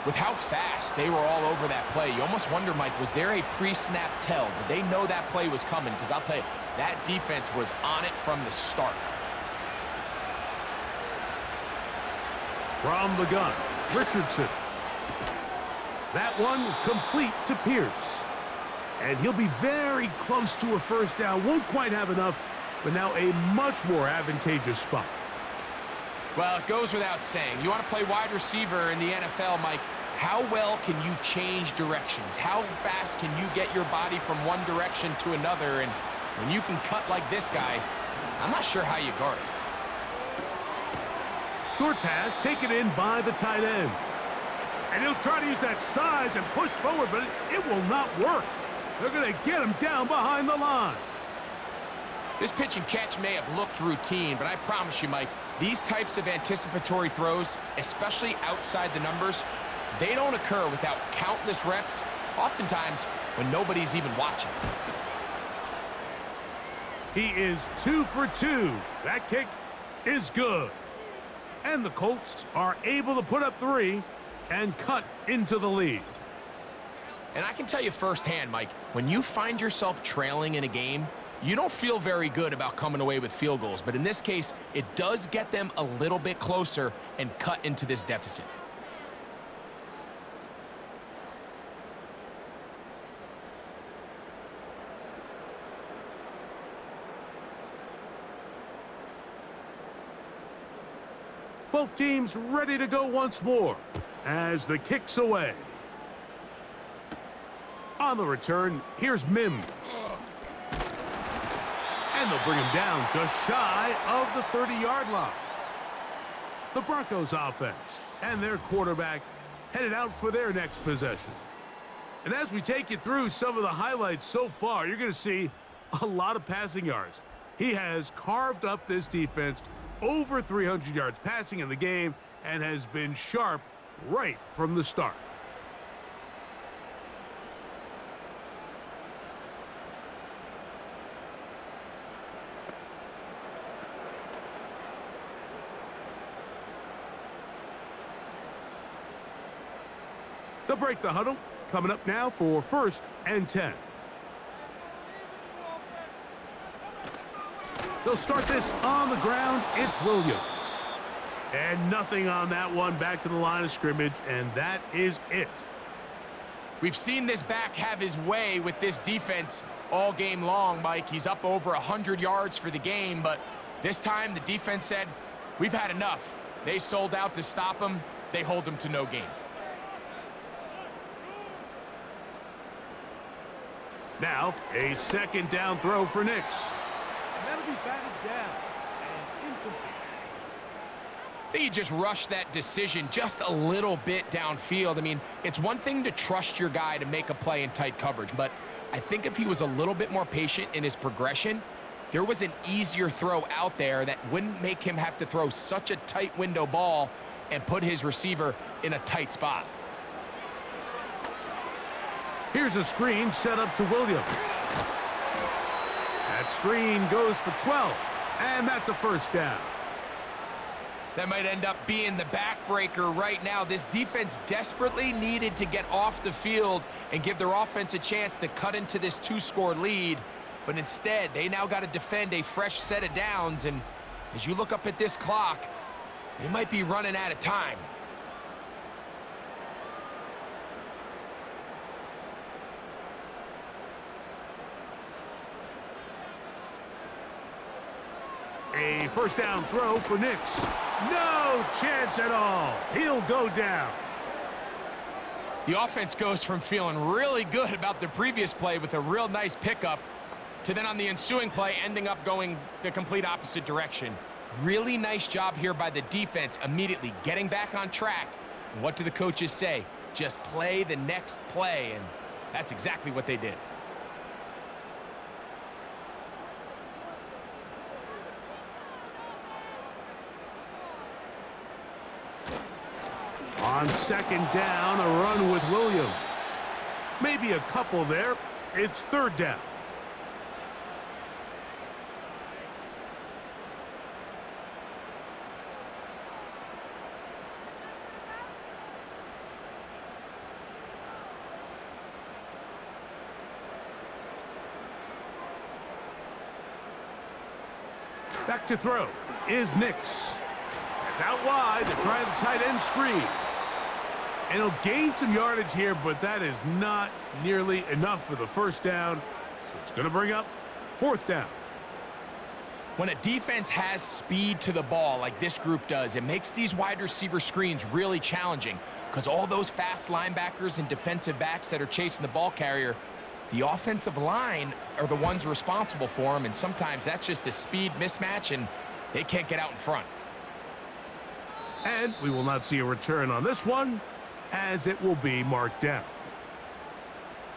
Speaker 3: With how fast they were all over that play, you almost wonder, Mike, was there a pre-snap tell? Did they know that play was coming? Because I'll tell you, that defense was on it from the start.
Speaker 2: From the gun, Richardson. That one complete to Pierce. And he'll be very close to a 1st down. Won't quite have enough, but now a much more advantageous spot.
Speaker 3: Well, it goes without saying. You want to play wide receiver in the NFL, Mike, How well can you change directions? How fast can you get your body from one direction to another? And when you can cut like this guy, I'm not sure how you guard it.
Speaker 2: Short pass taken in by the tight end. And he'll try to use that size and push forward, but it will not work. They're going to get him down behind the line.
Speaker 3: This pitch and catch may have looked routine, but I promise you, Mike, these types of anticipatory throws, especially outside the numbers, they don't occur without countless reps, oftentimes when nobody's even watching.
Speaker 2: He is 2 for 2. That kick is good. And the Colts are able to put up 3 and cut into the lead.
Speaker 3: And I can tell you firsthand, Mike, when you find yourself trailing in a game, you don't feel very good about coming away with field goals. But in this case, it does get them a little bit closer and cut into this deficit.
Speaker 2: Both teams ready to go once more as the kick's away. On the return, here's Mims. And they'll bring him down just shy of the 30-yard line. The Broncos offense and their quarterback headed out for their next possession. And as we take you through some of the highlights so far, you're going to see a lot of passing yards. He has carved up this defense over 300 yards passing in the game and has been sharp right from the start. They'll break the huddle. Coming up now for 1st and 10. They'll start this on the ground. It's Williams. And nothing on that one. Back to the line of scrimmage, and that is it.
Speaker 3: We've seen this back have his way with this defense all game long, Mike. He's up over 100 yards for the game, but this time the defense said, we've had enough. They sold out to stop him. They hold him to no gain.
Speaker 2: Now, a 2nd down throw for Nix. And that'll be batted down and incomplete.
Speaker 3: I think he just rushed that decision just a little bit downfield. I mean, it's one thing to trust your guy to make a play in tight coverage, but I think if he was a little bit more patient in his progression, there was an easier throw out there that wouldn't make him have to throw such a tight window ball and put his receiver in a tight spot.
Speaker 2: Here's a screen set up to Williams. That screen goes for 12, and that's a 1st down.
Speaker 3: That might end up being the backbreaker right now. This defense desperately needed to get off the field and give their offense a chance to cut into this 2-score lead. But instead, they now got to defend a fresh set of downs. And as you look up at this clock, they might be running out of time.
Speaker 2: A 1st down throw for Nix. No chance at all. He'll go down.
Speaker 3: The offense goes from feeling really good about the previous play with a real nice pickup to then on the ensuing play ending up going the complete opposite direction. Really nice job here by the defense immediately getting back on track. And what do the coaches say? Just play the next play, and that's exactly what they did.
Speaker 2: On 2nd down, a run with Williams. Maybe a couple there. It's 3rd down. Back to throw is Nix. It's out wide to try the tight end screen. And he'll gain some yardage here, but that is not nearly enough for the 1st down. So it's going to bring up 4th down.
Speaker 3: When a defense has speed to the ball like this group does, it makes these wide receiver screens really challenging. because all those fast linebackers and defensive backs that are chasing the ball carrier, the offensive line are the ones responsible for them, and sometimes that's just a speed mismatch, and they can't get out in front.
Speaker 2: And we will not see a return on this one, as it will be marked down.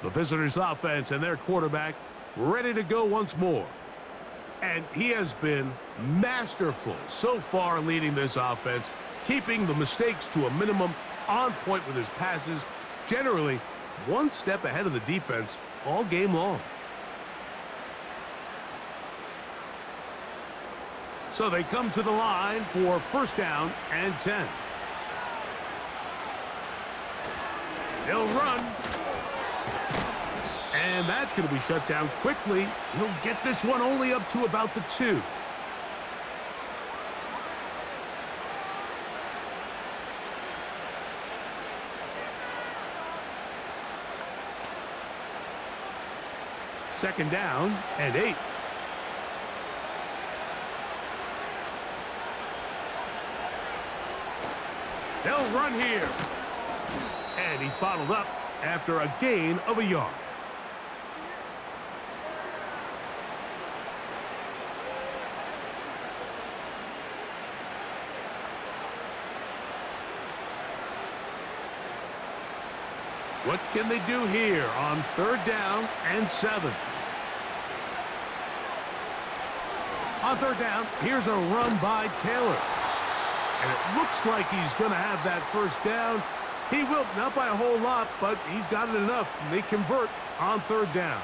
Speaker 2: The visitors' offense and their quarterback ready to go once more. And he has been masterful so far leading this offense, keeping the mistakes to a minimum, on point with his passes, generally one step ahead of the defense all game long. So they come to the line for first down and 10. He'll run. And that's going to be shut down quickly. He'll get this one only up to about the 2. Second down and 8. They'll run here. And he's bottled up after a gain of a yard. What can they do here on third down and 7? On third down, here's a run by Taylor. And it looks like he's going to have that first down. He will, not by a whole lot, but he's got it enough. And they convert on third down.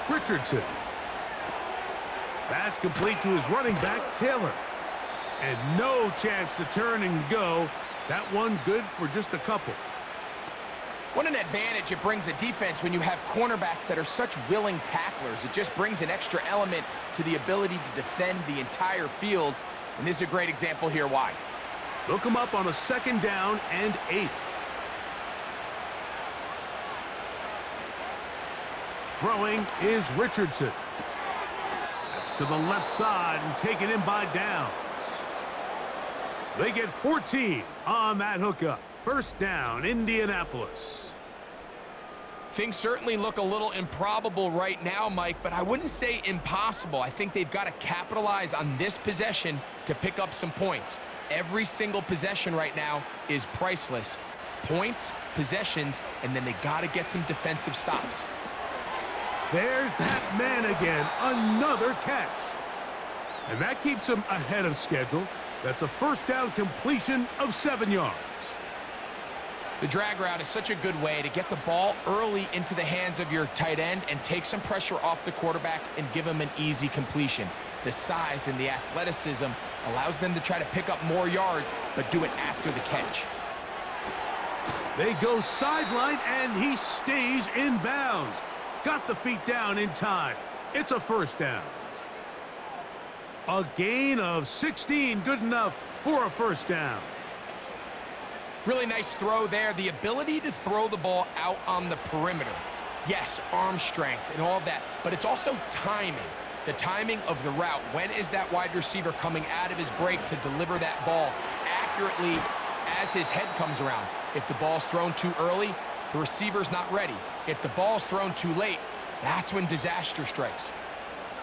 Speaker 2: Richardson. That's complete to his running back, Taylor. And no chance to turn and go. That one good for just a couple.
Speaker 3: What an advantage it brings a defense when you have cornerbacks that are such willing tacklers. It just brings an extra element to the ability to defend the entire field. And this is a great example here why.
Speaker 2: Look him up on a second down and 8. Throwing is Richardson. That's to the left side and taken in by downs. They get 14 on that hookup. First down, Indianapolis.
Speaker 3: Things certainly look a little improbable right now, Mike, but I wouldn't say impossible. I think they've got to capitalize on this possession to pick up some points. Every single possession right now is priceless. Points, possessions, and then they got to get some defensive stops.
Speaker 2: There's that man again, another catch. And that keeps him ahead of schedule. That's a first down completion of 7 yards.
Speaker 3: The drag route is such a good way to get the ball early into the hands of your tight end and take some pressure off the quarterback and give him an easy completion. The size and the athleticism allows them to try to pick up more yards, but do it after the catch.
Speaker 2: They go sideline, and he stays in bounds. Got the feet down in time. It's a first down. A gain of 16, good enough for a first down.
Speaker 3: Really nice throw there. The ability to throw the ball out on the perimeter. Yes, arm strength and all of that, but it's also timing. The timing of the route. When is that wide receiver coming out of his break to deliver that ball accurately as his head comes around? If the ball's thrown too early, the receiver's not ready. If the ball's thrown too late, that's when disaster strikes.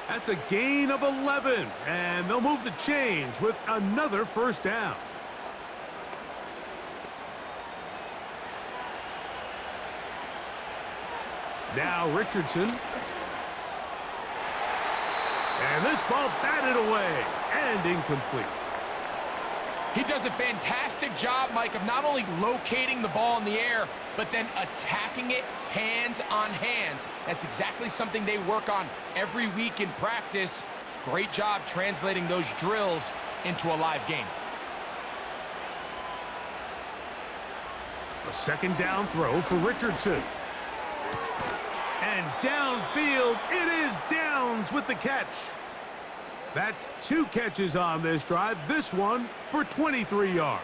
Speaker 2: That's a gain of 11, and they'll move the chains with another first down. Now Richardson. And this ball batted away and incomplete.
Speaker 3: He does a fantastic job, Mike, of not only locating the ball in the air, but then attacking it hands on hands. That's exactly something they work on every week in practice. Great job translating those drills into a live game.
Speaker 2: A second down throw for Richardson. And downfield, it is Downs with the catch. That's 2 catches on this drive, this one for 23 yards.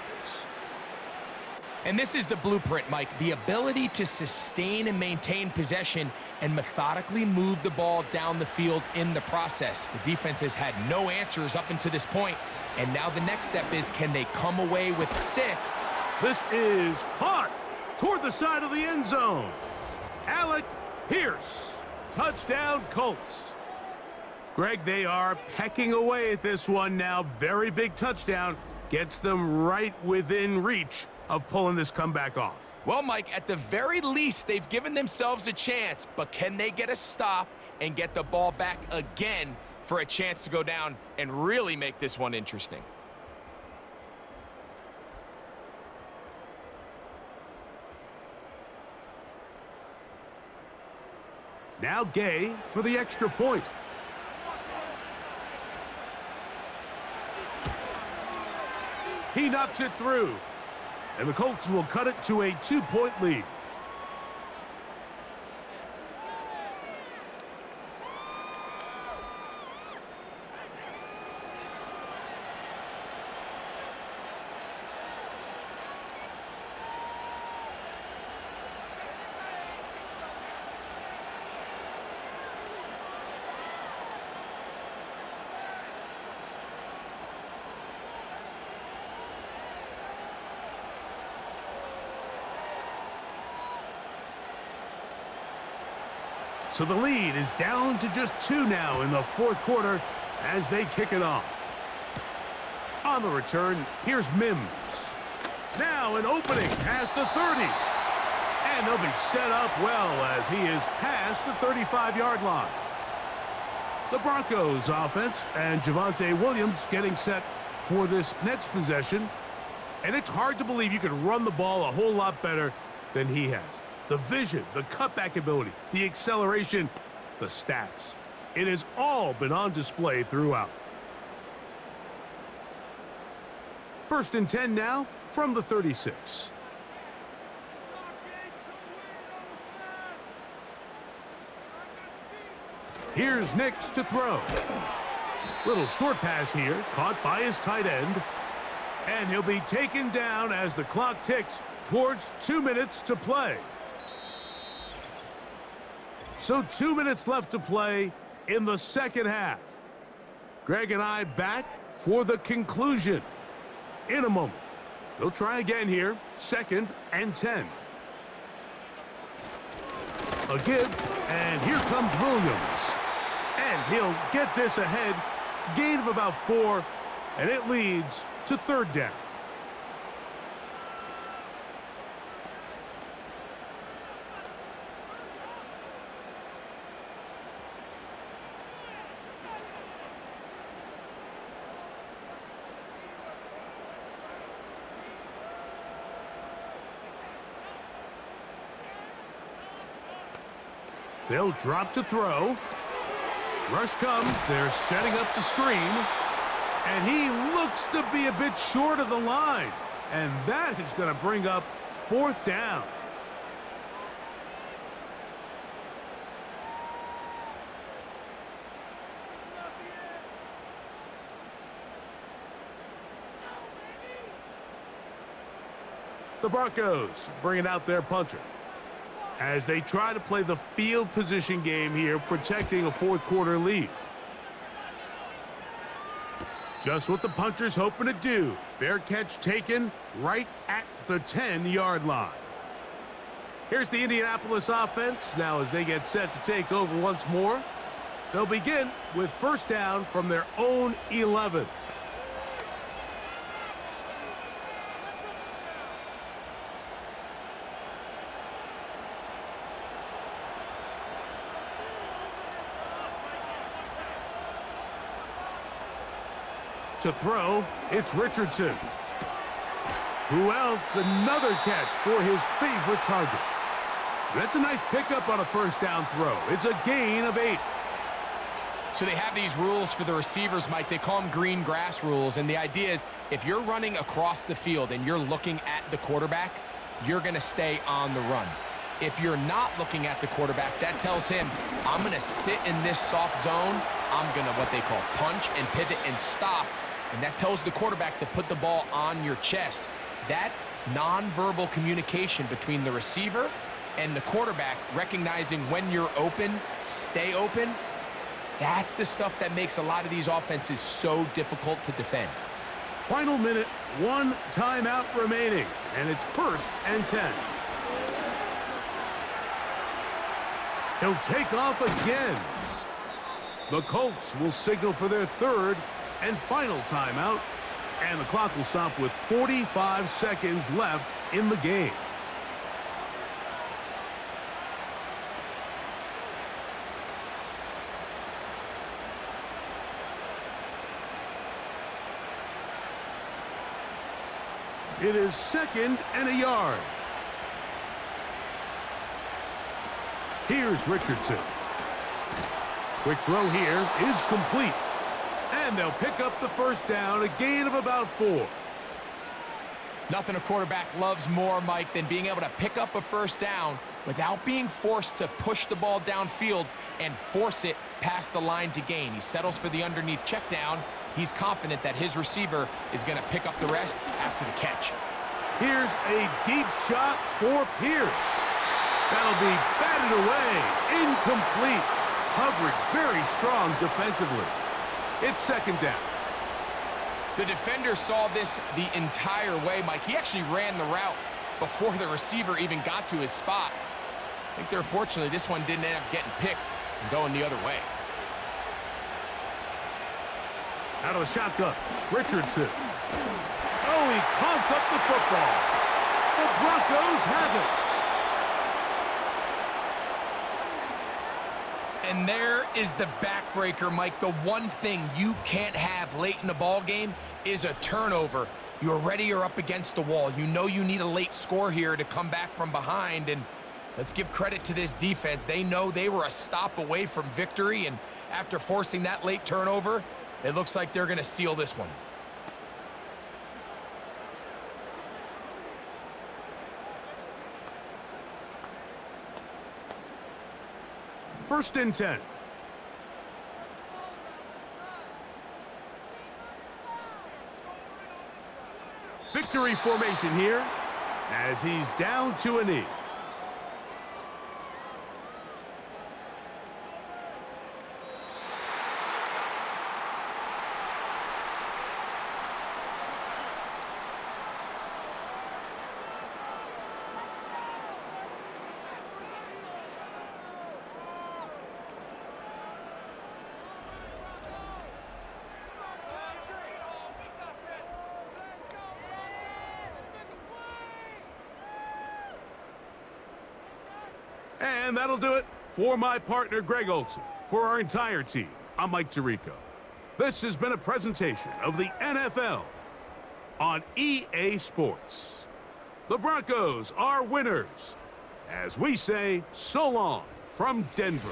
Speaker 3: And this is the blueprint, Mike. The ability to sustain and maintain possession and methodically move the ball down the field in the process. The defense has had no answers up until this point, and now the next step is, can they come away with 6?
Speaker 2: This is caught toward the side of the end zone. Alec Pierce, touchdown Colts. Greg, they are pecking away at this one now. Very big touchdown. Gets them right within reach of pulling this comeback off.
Speaker 3: Well, Mike, at the very least, they've given themselves a chance, but can they get a stop and get the ball back again for a chance to go down and really make this one interesting?
Speaker 2: Now Gay for the extra point. He knocks it through, and the Colts will cut it to a 2-point lead. So the lead is down to just 2 now in the fourth quarter as they kick it off. On the return, here's Mims. Now an opening past the 30. And they'll be set up well as he is past the 35-yard line. The Broncos offense and Javonte Williams getting set for this next possession. And it's hard to believe you could run the ball a whole lot better than he has. The vision, the cutback ability, the acceleration, the stats. It has all been on display throughout. 1st and 10 now from the 36. Here's Nix to throw. Little short pass here, caught by his tight end. And he'll be taken down as the clock ticks towards 2 minutes to play. So 2 minutes left to play in the second half. Greg and I back for the conclusion in a moment. They'll try again here, 2nd and 10. A give, and here comes Williams. And he'll get this ahead, gain of about 4, and it leads to 3rd down. They'll drop to throw. Rush comes. They're setting up the screen. And he looks to be a bit short of the line. And that is going to bring up 4th down. The Broncos bringing out their punter as they try to play the field position game here, protecting a 4th quarter lead. Just what the punter's hoping to do. Fair catch taken right at the 10-yard line. Here's the Indianapolis offense now as they get set to take over once more. They'll begin with 1st down from their own 11. To throw, it's Richardson. Who else? Another catch for his favorite target. That's a nice pickup on a 1st down throw. It's a gain of 8.
Speaker 3: So they have these rules for the receivers, Mike. They call them green grass rules. And the idea is if you're running across the field and you're looking at the quarterback, you're going to stay on the run. If you're not looking at the quarterback, that tells him, I'm going to sit in this soft zone. I'm going to what they call punch and pivot and stop. And that tells the quarterback to put the ball on your chest. That nonverbal communication between the receiver and the quarterback, recognizing when you're open, stay open. That's the stuff that makes a lot of these offenses so difficult to defend.
Speaker 2: Final minute, 1 timeout remaining, and it's 1st and 10. He'll take off again. The Colts will signal for their 3rd and final timeout, and the clock will stop with 45 seconds left in the game. It is 2nd and a yard. Here's Richardson. Quick throw here is complete. And they'll pick up the 1st down, a gain of about 4.
Speaker 3: Nothing a quarterback loves more, Mike, than being able to pick up a 1st down without being forced to push the ball downfield and force it past the line to gain. He settles for the underneath check down. He's confident that his receiver is going to pick up the rest after the catch.
Speaker 2: Here's a deep shot for Pierce. That'll be batted away. Incomplete. Coverage very strong defensively. It's 2nd down.
Speaker 3: The defender saw this the entire way, Mike. He actually ran the route before the receiver even got to his spot. I think they're fortunately this one didn't end up getting picked and going the other way.
Speaker 2: Out of the shotgun, Richardson. Oh, he coughs up the football. The Broncos have it.
Speaker 3: And there is the backbreaker, Mike. The one thing you can't have late in the ball game is a turnover. You're ready or up against the wall. You know you need a late score here to come back from behind. And let's give credit to this defense. They know they were a stop away from victory. And after forcing that late turnover, it looks like they're going to seal this one.
Speaker 2: First and 10. Victory formation here as he's down to a knee. And that'll do it for my partner, Greg Olson. For our entire team, I'm Mike Tirico. This has been a presentation of the NFL on EA Sports. The Broncos are winners, as we say so long from Denver.